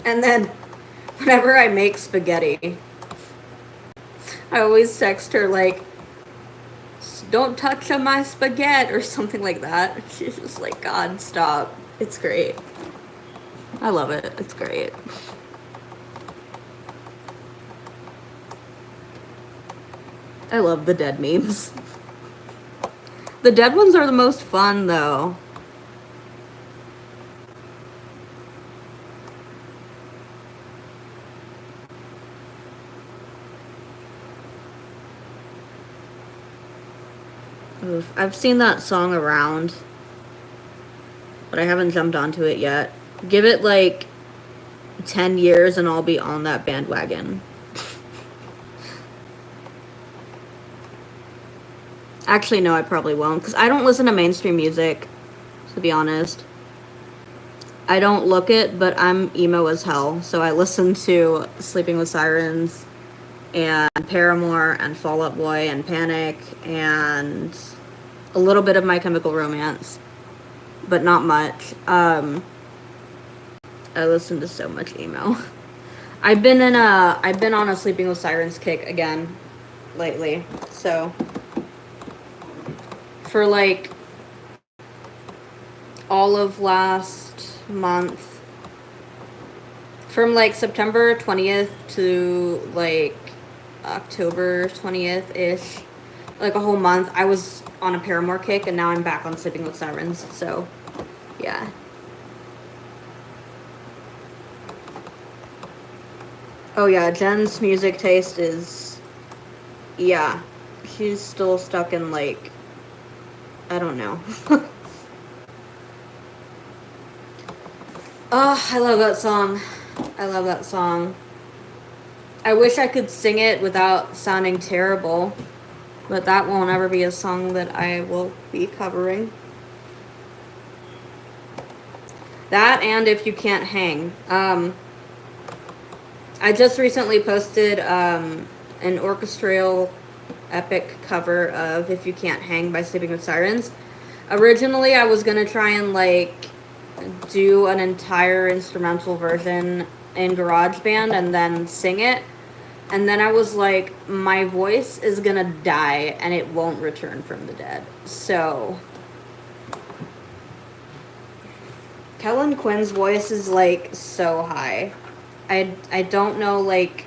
And then whenever I make spaghetti, I always text her like, don't touch on my spaghetti or something like that. She's just like, God, stop. It's great. I love it. It's great. I love the dead memes. The dead ones are the most fun, though. Oof. I've seen that song around, but I haven't jumped onto it yet. Give it like 10 years and I'll be on that bandwagon. Actually, no, I probably won't, because I don't listen to mainstream music, to be honest. I don't look it, but I'm emo as hell, so I listen to Sleeping with Sirens and Paramore and Fall Out Boy and Panic and a little bit of My Chemical Romance, but not much. I listen to so much emo. I've been on a Sleeping with Sirens kick again lately, so for like all of last month, from like September 20th to like October 20th ish, like a whole month, I was on a Paramore kick, and now I'm back on Sleeping with Sirens. So yeah. Oh yeah, Jen's music taste is, yeah, she's still stuck in like, I don't know. Oh, I love that song. I love that song. I wish I could sing it without sounding terrible, but that won't ever be a song that I will be covering. That and If You Can't Hang. I just recently posted an orchestral epic cover of If You Can't Hang by Sleeping with Sirens. Originally, I was gonna try and like do an entire instrumental version in GarageBand and then sing it. And then I was like, my voice is gonna die and it won't return from the dead. So Kellen Quinn's voice is like so high. I don't know, like,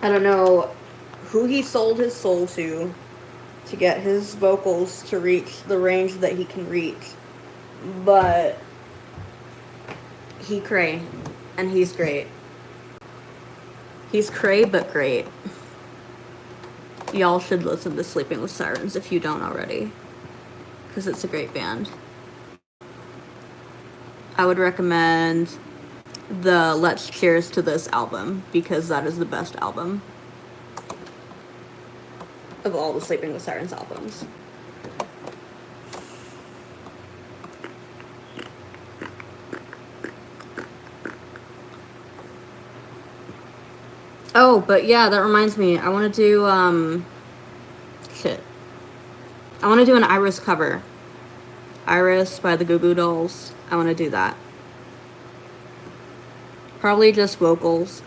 I don't know who he sold his soul to get his vocals to reach the range that he can reach, but he cray, and he's great. He's cray, but great. Y'all should listen to Sleeping with Sirens if you don't already, because it's a great band. I would recommend the Let's Cheers to This album, because that is the best album of all the Sleeping with Sirens albums. Oh, but yeah, that reminds me. I want to do, shit. I want to do an Iris cover. Iris by the Goo Goo Dolls. I want to do that. Probably just vocals.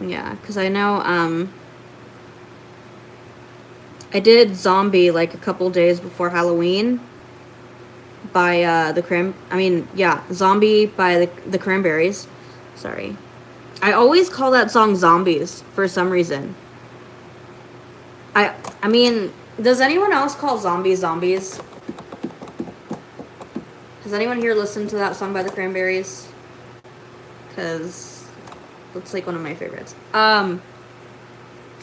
Yeah, because I know, I did Zombie like a couple days before Halloween by, Zombie by the Cranberries. Sorry. I always call that song Zombies for some reason. I mean, does anyone else call Zombies Zombies? Has anyone here listened to that song by the Cranberries? Because it's like one of my favorites. That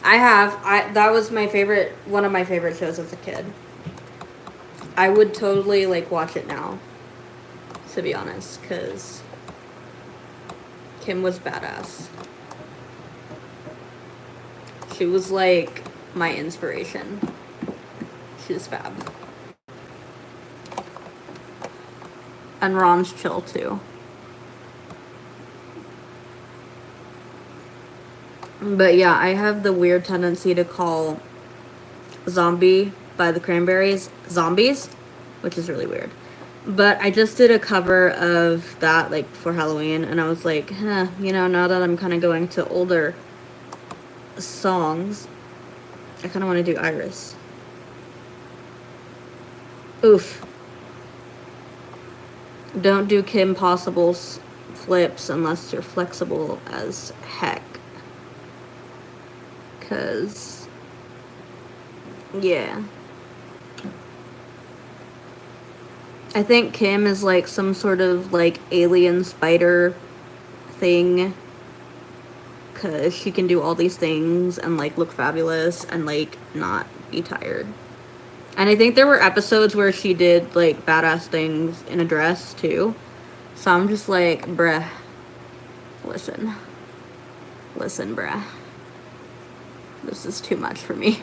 was one of my favorite shows as a kid. I would totally like watch it now, to be honest, because Kim was badass. She was like my inspiration. She was fab. And Ron's chill too. But yeah, I have the weird tendency to call Zombie by the Cranberries Zombies, which is really weird. But I just did a cover of that, like, for Halloween, and I was like, you know, now that I'm kind of going to older songs, I kind of want to do Iris. Oof. Don't do Kim Possible's flips unless you're flexible as heck. Because, yeah. I think Kim is like some sort of like alien spider thing. Because she can do all these things and like look fabulous and like not be tired. And I think there were episodes where she did like badass things in a dress too. So I'm just like, bruh, listen, bruh. This is too much for me.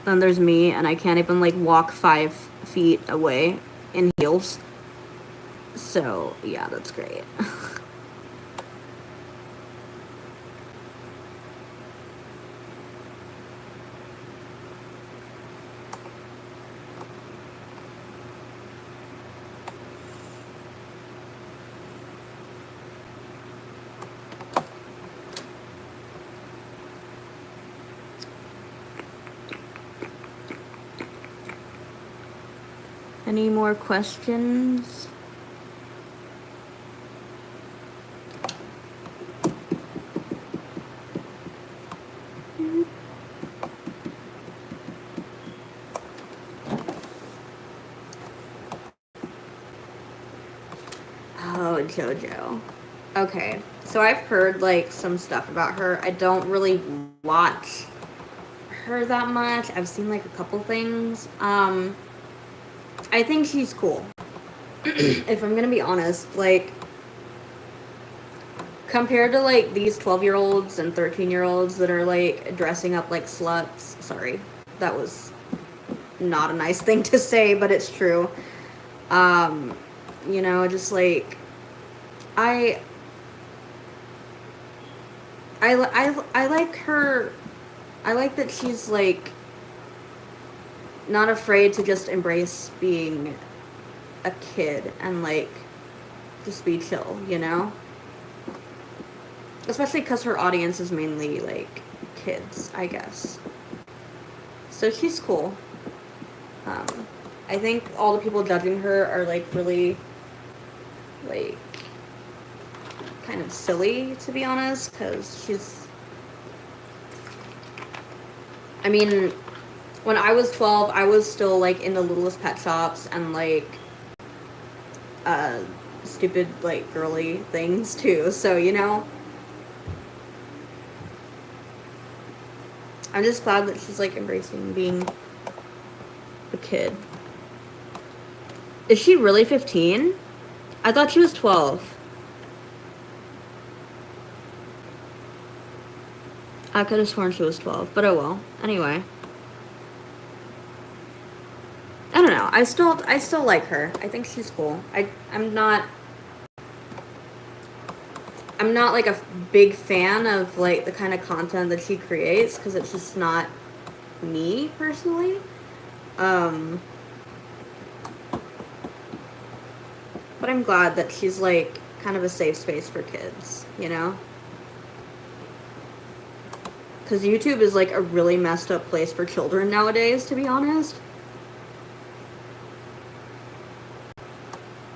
Then there's me, and I can't even like walk 5 feet away in heels. So yeah, that's great. Any more questions? Oh, JoJo. Okay, so I've heard like some stuff about her. I don't really watch her that much. I've seen like a couple things. I think she's cool. If I'm gonna be honest, like compared to like these 12-year-olds and 13-year-olds that are like dressing up like sluts. Sorry, that was not a nice thing to say, but it's true. You know, just like I like her. I like that she's like not afraid to just embrace being a kid and like just be chill, you know? Especially because her audience is mainly like kids, I guess. So she's cool. I think all the people judging her are like really like kind of silly, to be honest, because she's, I mean, when I was 12, I was still like in the littlest pet shops and like stupid like girly things too, so you know, I'm just glad that she's like embracing being a kid. Is she really 15? I thought she was 12. I could have sworn she was 12, but oh well. Anyway. I don't know. I still like her. I think she's cool. I'm not like a big fan of like the kind of content that she creates because it's just not me personally. But I'm glad that she's like kind of a safe space for kids, you know? Because YouTube is like a really messed up place for children nowadays, to be honest.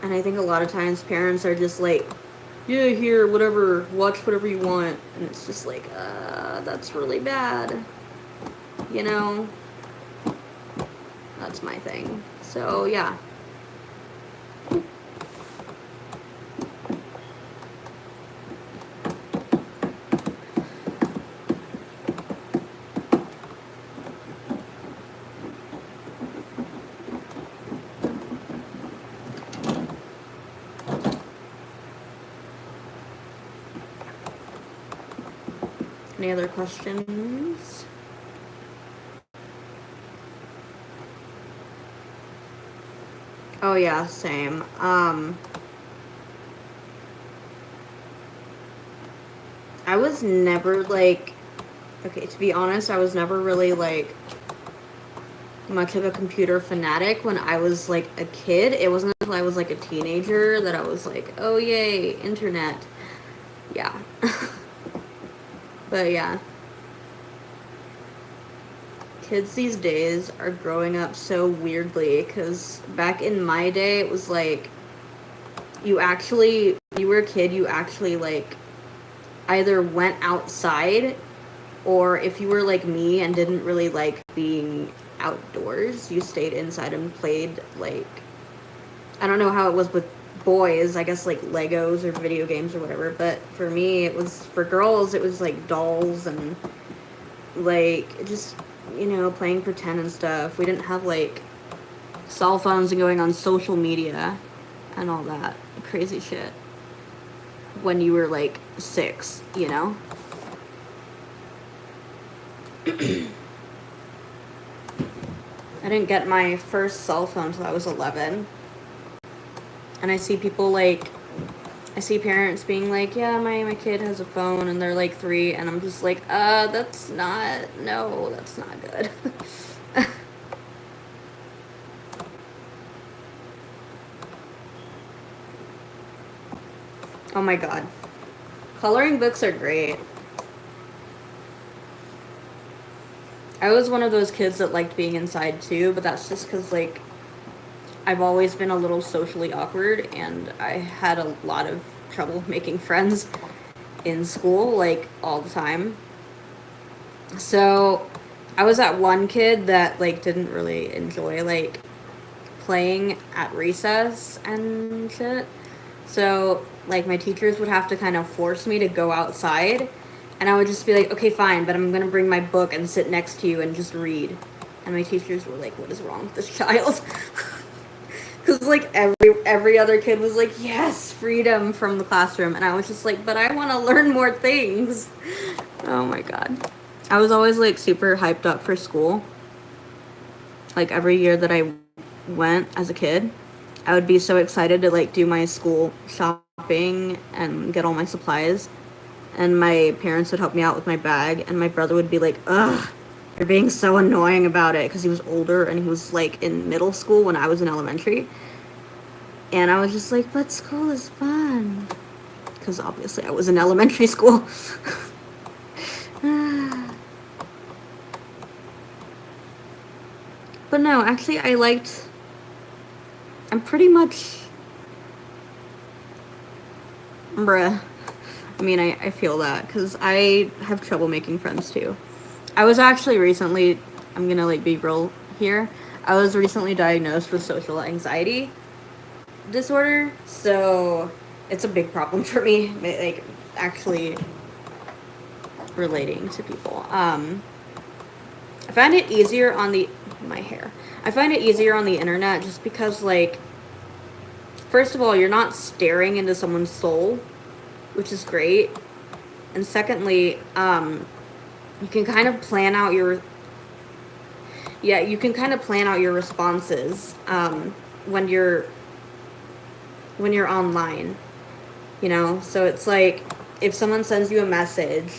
And I think a lot of times parents are just like, yeah, here, whatever, watch whatever you want. And it's just like, that's really bad. You know? That's my thing. So, yeah. Any other questions? Oh yeah, same. I was never like, okay, to be honest, I was never really like much of a computer fanatic when I was like a kid. It wasn't until I was like a teenager that I was like, oh yay, internet. Yeah. But yeah. Kids these days are growing up so weirdly, because back in my day it was like you were a kid, you actually like either went outside, or if you were like me and didn't really like being outdoors, you stayed inside and played like, I don't know how it was with boys, I guess like Legos or video games or whatever, but for me it was, for girls it was like dolls and like just, you know, playing pretend and stuff. We didn't have like cell phones and going on social media and all that crazy shit when you were like 6, you know? I didn't get my first cell phone until I was 11. And I see people like, I see parents being like, yeah, my kid has a phone and they're like 3, and I'm just like, that's not good. Oh my god. Coloring books are great. I was one of those kids that liked being inside too, but that's just because like I've always been a little socially awkward and I had a lot of trouble making friends in school, like all the time. So I was that one kid that like didn't really enjoy like playing at recess and shit. So like my teachers would have to kind of force me to go outside, and I would just be like, okay, fine, but I'm gonna bring my book and sit next to you and just read. And my teachers were like, what is wrong with this child? Because like every other kid was like, yes, freedom from the classroom, and I was just like, but I want to learn more things. Oh my god. I was always like super hyped up for school. Like every year that I went as a kid, I would be so excited to like do my school shopping and get all my supplies, and my parents would help me out with my bag, and my brother would be like, ugh, you're being so annoying about it, because he was older and he was like in middle school when I was in elementary. And I was just like, but school is fun, because obviously I was in elementary school. But no, actually I'm pretty much, bruh. I mean, I feel that, because I have trouble making friends too. I was actually recently, I'm gonna like be real here, I was recently diagnosed with social anxiety disorder, so it's a big problem for me, like actually relating to people. I find it easier on the, I find it easier on the internet just because, like, first of all, you're not staring into someone's soul, which is great. And secondly, you can kind of plan out your responses when you're online, you know? So it's like, if someone sends you a message,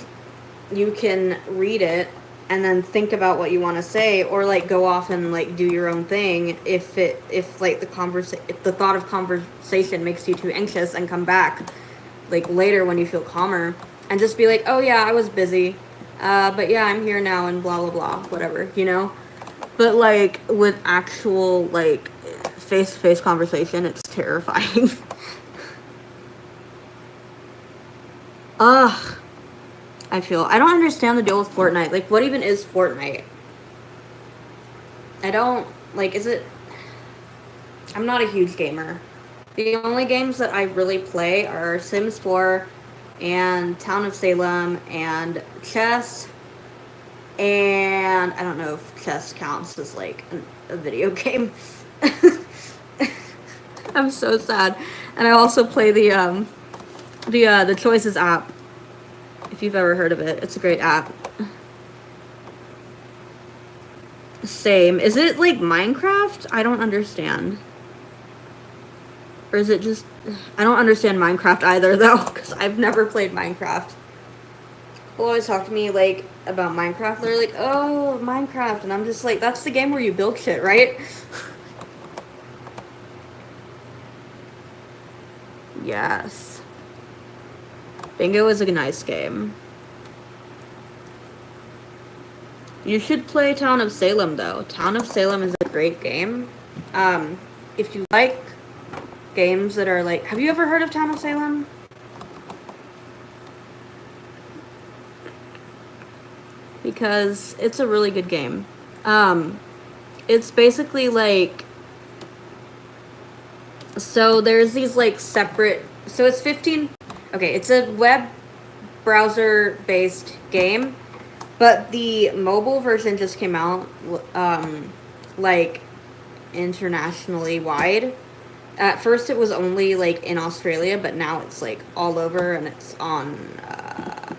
you can read it and then think about what you want to say, or like go off and like do your own thing if like if the thought of conversation makes you too anxious, and come back like later when you feel calmer and just be like, oh yeah, I was busy, but yeah, I'm here now, and blah blah blah, whatever, you know? But like with actual like face-to-face conversation, it's terrifying. Ugh. I don't understand the deal with Fortnite. Like, what even is Fortnite? I don't, like, I'm not a huge gamer. The only games that I really play are Sims 4 and Town of Salem and chess, and I don't know if chess counts as, like, a video game. I'm so sad. And I also play the Choices app. If you've ever heard of it, it's a great app. Same. Is it like Minecraft? I don't understand. Or is it just... I don't understand Minecraft either, though, because I've never played Minecraft. people always talk to me, like, about Minecraft. They're like, oh, Minecraft. And I'm just like, that's the game where you build shit, right? Yes. Bingo is a nice game. You should play Town of Salem, though. Town of Salem is a great game. If you like games that are like... Have you ever heard of Town of Salem? Because it's a really good game. It's basically like... So there's these like separate... So it's 15... Okay, it's a web browser-based game. But the mobile version just came out, like, internationally wide. At first it was only, like, in Australia, but now it's, like, all over, and it's on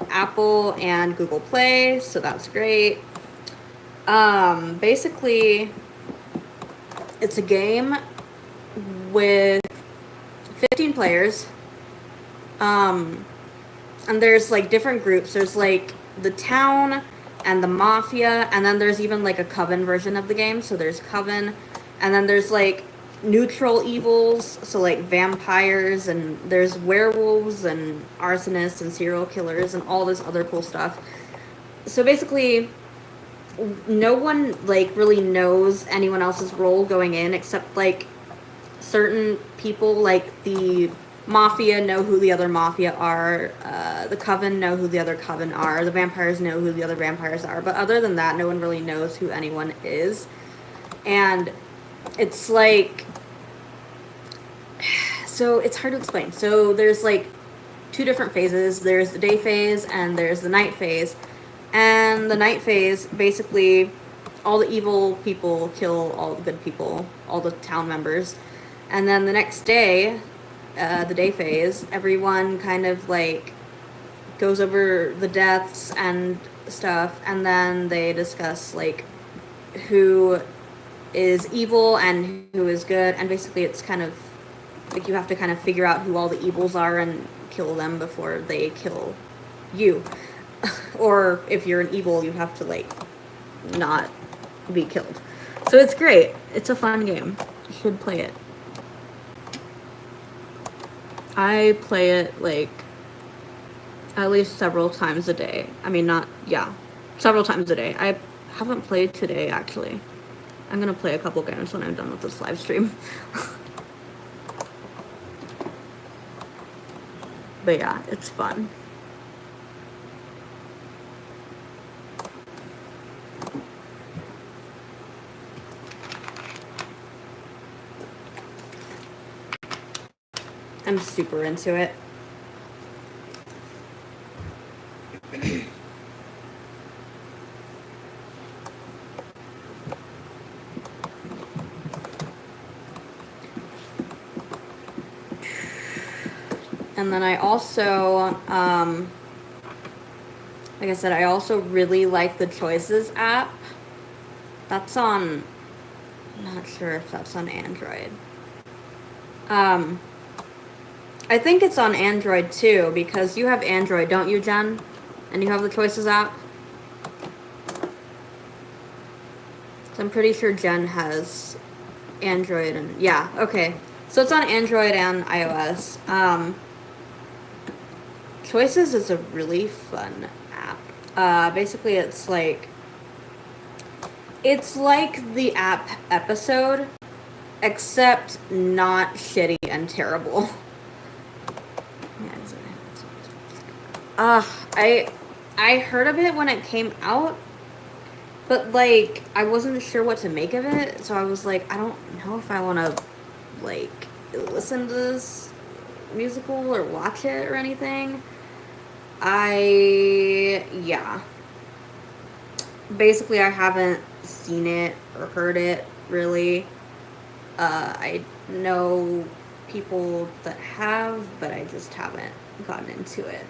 Apple and Google Play, so that's great. Basically, it's a game with 15 players, and there's, like, different groups. There's, like, the town and the mafia, and then there's even like a coven version of the game. So there's coven, and then there's like neutral evils, so like vampires, and there's werewolves and arsonists and serial killers and all this other cool stuff. So basically no one like really knows anyone else's role going in, except like certain people, like the mafia know who the other mafia are, the coven know who the other coven are, the vampires know who the other vampires are, but other than that, no one really knows who anyone is. And it's like... So it's hard to explain. So there's like 2 different phases. There's the day phase and there's the night phase. And the night phase, basically, all the evil people kill all the good people, all the town members. And then the next day... the day phase, everyone kind of like goes over the deaths and stuff, and then they discuss like who is evil and who is good, and basically it's kind of like you have to kind of figure out who all the evils are and kill them before they kill you. Or if you're an evil, you have to like not be killed. So it's great. It's a fun game. You should play it. I play it, like, at least several times a day. I mean, several times a day. I haven't played today, actually. I'm gonna play a couple games when I'm done with this live stream. But yeah, it's fun. I'm super into it. And then I also, like I said, I also really like the Choices app. That's on, I'm not sure if that's on Android. I think it's on Android too, because you have Android, don't you, Jen? And you have the Choices app? So I'm pretty sure Jen has Android and, yeah, okay. So it's on Android and iOS. Choices is a really fun app. Basically it's like the app Episode, except not shitty and terrible. I heard of it when it came out, but like I wasn't sure what to make of it, so I was like, I don't know if I want to like listen to this musical or watch it or anything. Yeah. Basically, I haven't seen it or heard it really. I know people that have, but I just haven't gotten into it.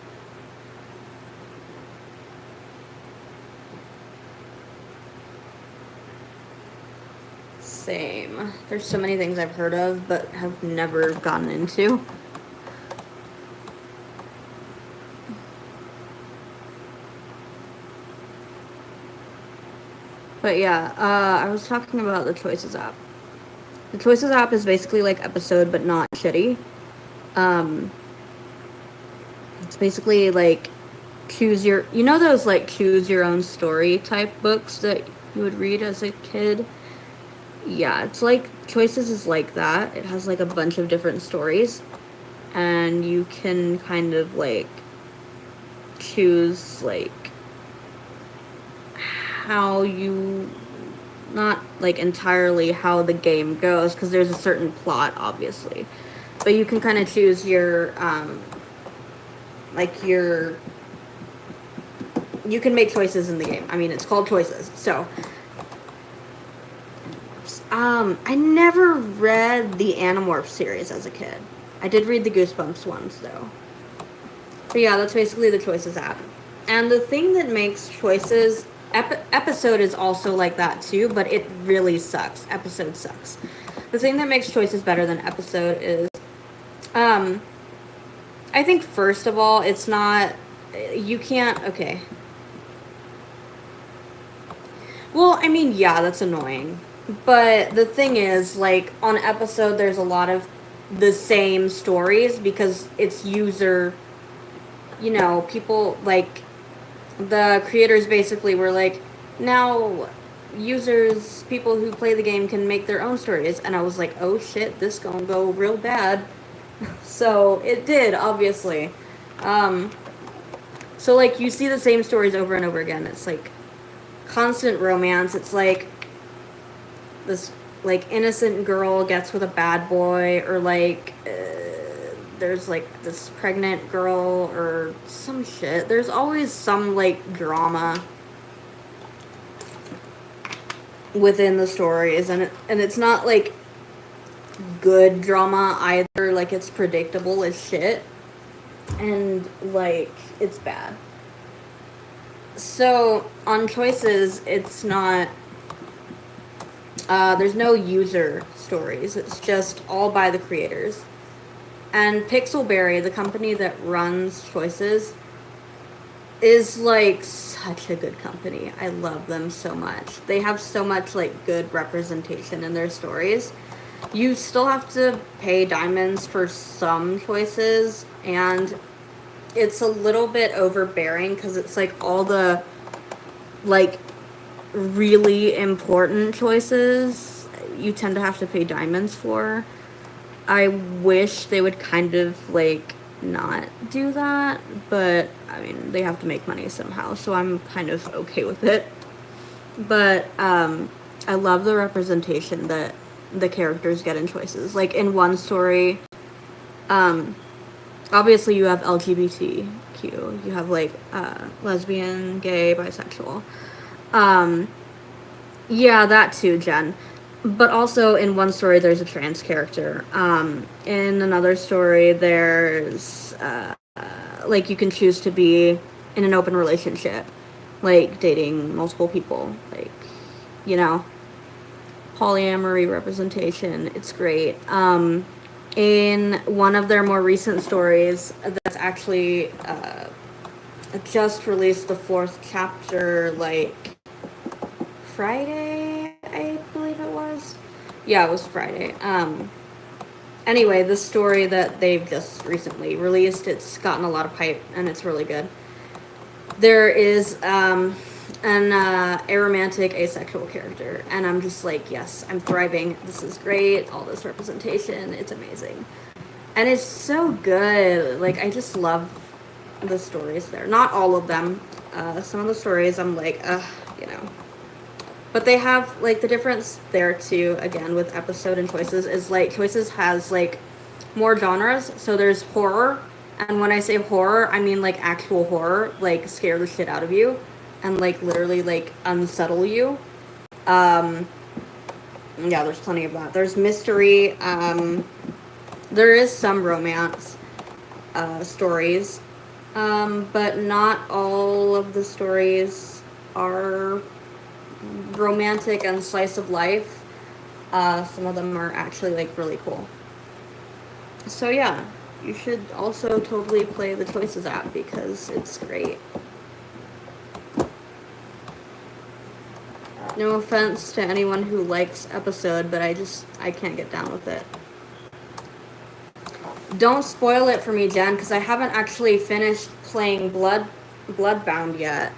Same. There's so many things I've heard of, but have never gotten into. But yeah, I was talking about the Choices app. The Choices app is basically like Episode, but not shitty. Um, it's basically like you know those like choose your own story type books that you would read as a kid? Yeah, it's like Choices is like that. It has like a bunch of different stories, and you can kind of like choose like how you, not like entirely how the game goes, because there's a certain plot obviously, but you can kind of choose your like your you can make choices in the game. I mean, it's called Choices. So I never read the Animorph series as a kid. I did read the Goosebumps ones though. But yeah, that's basically the Choices app. And the thing that makes Choices Episode is also like that too, but it really sucks. Episode sucks. The thing that makes Choices better than Episode is, I think first of all, it's not, you can't, okay. Well, I mean, yeah, that's annoying. But the thing is, like, on Episode, there's a lot of the same stories because it's user, people, like, the creators basically were like, now users, people who play the game can make their own stories. And I was like, oh shit, this gonna go real bad. So it did, obviously. So, like, you see the same stories over and over again. It's like constant romance. It's like this like innocent girl gets with a bad boy, or like there's like this pregnant girl or some shit. There's always some like drama within the stories, and it's not like good drama either. Like, it's predictable as shit, and like it's bad. So on Choices, it's not there's no user stories. It's just all by the creators. And Pixelberry, the company that runs Choices, is like such a good company. I love them so much. They have so much like good representation in their stories. You still have to pay diamonds for some choices, and it's a little bit overbearing because it's like all the like really important choices you tend to have to pay diamonds for. I wish they would kind of like not do that, but I mean, they have to make money somehow, so I'm kind of okay with it. But I love the representation that the characters get in Choices. Like, in one story, obviously you have LGBTQ, you have like lesbian, gay, bisexual. Yeah, that too, Jen. But also in one story there's a trans character. In another story there's like, you can choose to be in an open relationship, like dating multiple people, like, polyamory representation. It's great. In one of their more recent stories that's actually just released the 4th chapter like Friday, I believe it was. Yeah, it was Friday. Anyway, the story that they've just recently released, it's gotten a lot of hype and it's really good. There is an aromantic asexual character, and I'm just like, yes, I'm thriving. This is great. All this representation, it's amazing. And it's so good. Like, I just love the stories there. Not all of them. Some of the stories I'm like, But they have, like, the difference there, too, again, with Episode and Choices, is, like, Choices has, like, more genres. So there's horror, and when I say horror, I mean, like, actual horror, like, scare the shit out of you, and, like, literally, like, unsettle you. Yeah, there's plenty of that. There's mystery, there is some romance, stories, but not all of the stories are romantic and slice of life. Some of them are actually like really cool. So yeah, you should also totally play the Choices app because it's great. No offense to anyone who likes episode, but I can't get down with it. Don't spoil it for me, Jen, because I haven't actually finished playing Bloodbound yet.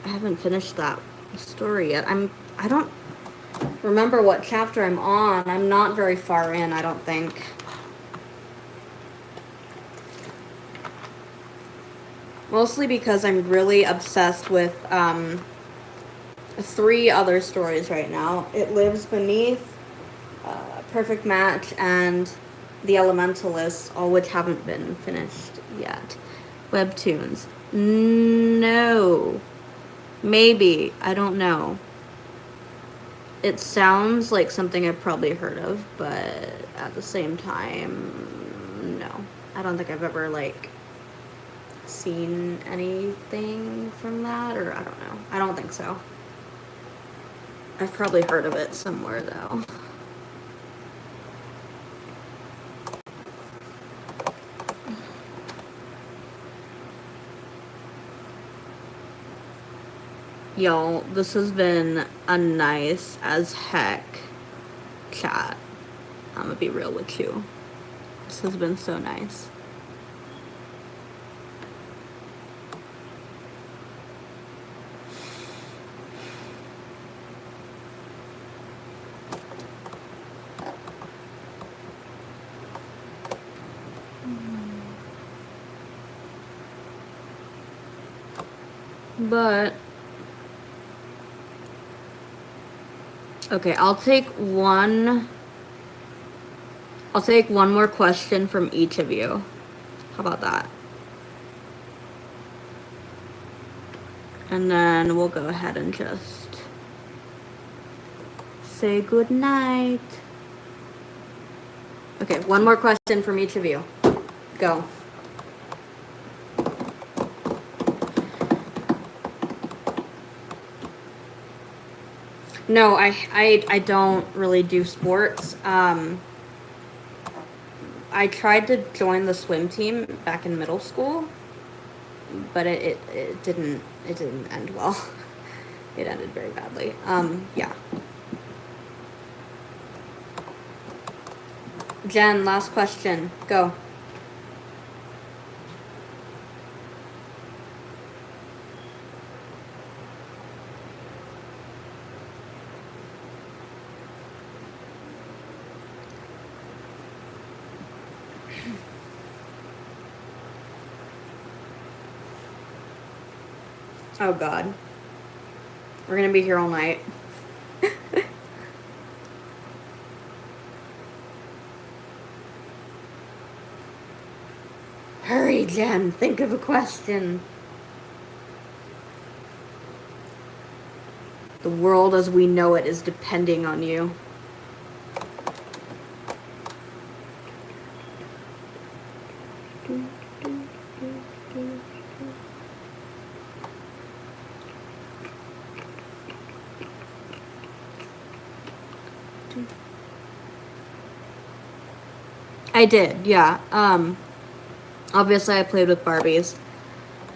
I haven't finished that story yet. I don't remember what chapter I'm on. I'm not very far in, I don't think. Mostly because I'm really obsessed with 3 other stories right now. It Lives Beneath, Perfect Match, and The Elementalist, all which haven't been finished yet. Webtoons. No. Maybe. I don't know. It sounds like something I've probably heard of, but at the same time, no. I don't think I've ever, like, seen anything from that, or I don't know. I don't think so. I've probably heard of it somewhere, though. Y'all, this has been a nice as heck chat. I'm gonna be real with you. This has been so nice. But okay, I'll take one more question from each of you. How about that? And then we'll go ahead and just say good night. Okay, one more question from each of you. Go. No, I don't really do sports. I tried to join the swim team back in middle school, but it didn't end well. It ended very badly. Yeah. Jen, last question. Go. Oh God. We're gonna be here all night. Hurry, Jen. Think of a question. The world as we know it is depending on you. I did, yeah. Obviously I played with Barbies.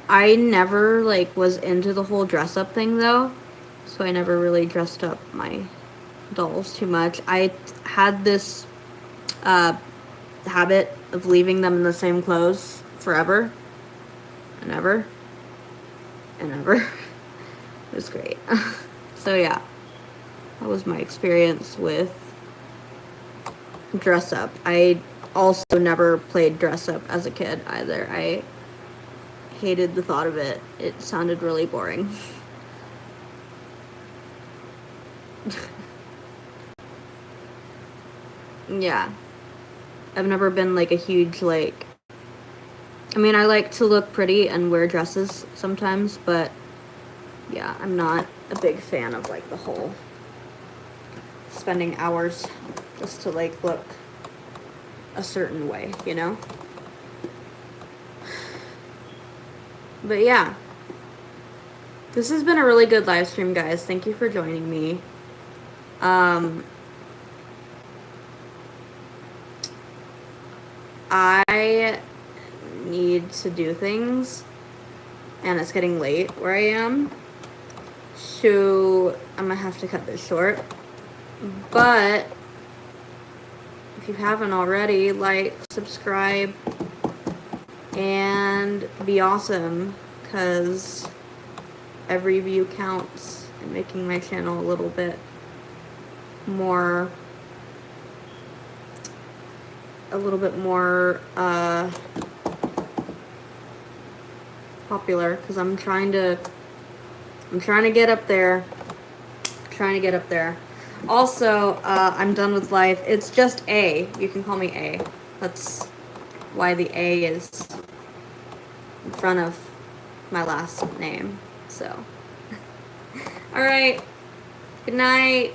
I never, like, was into the whole dress-up thing, though. So I never really dressed up my dolls too much. I had this habit of leaving them in the same clothes forever and ever and ever. It was great. So yeah, that was my experience with dress up. I also never played dress up as a kid either. I hated the thought of it. It sounded really boring. Yeah. I've never been like a huge, like, I mean, I like to look pretty and wear dresses sometimes, but yeah, I'm not a big fan of like the whole spending hours just to like look a certain way, you know? But yeah, this has been a really good live stream, guys. Thank you for joining me. I need to do things, and it's getting late where I am. So I'm gonna have to cut this short. But if you haven't already, like, subscribe, and be awesome, because every view counts in making my channel a little bit more popular, because I'm trying to get up there. Also, I'm done with life. It's just A. You can call me A. That's why the A is in front of my last name. So, all right. Good night.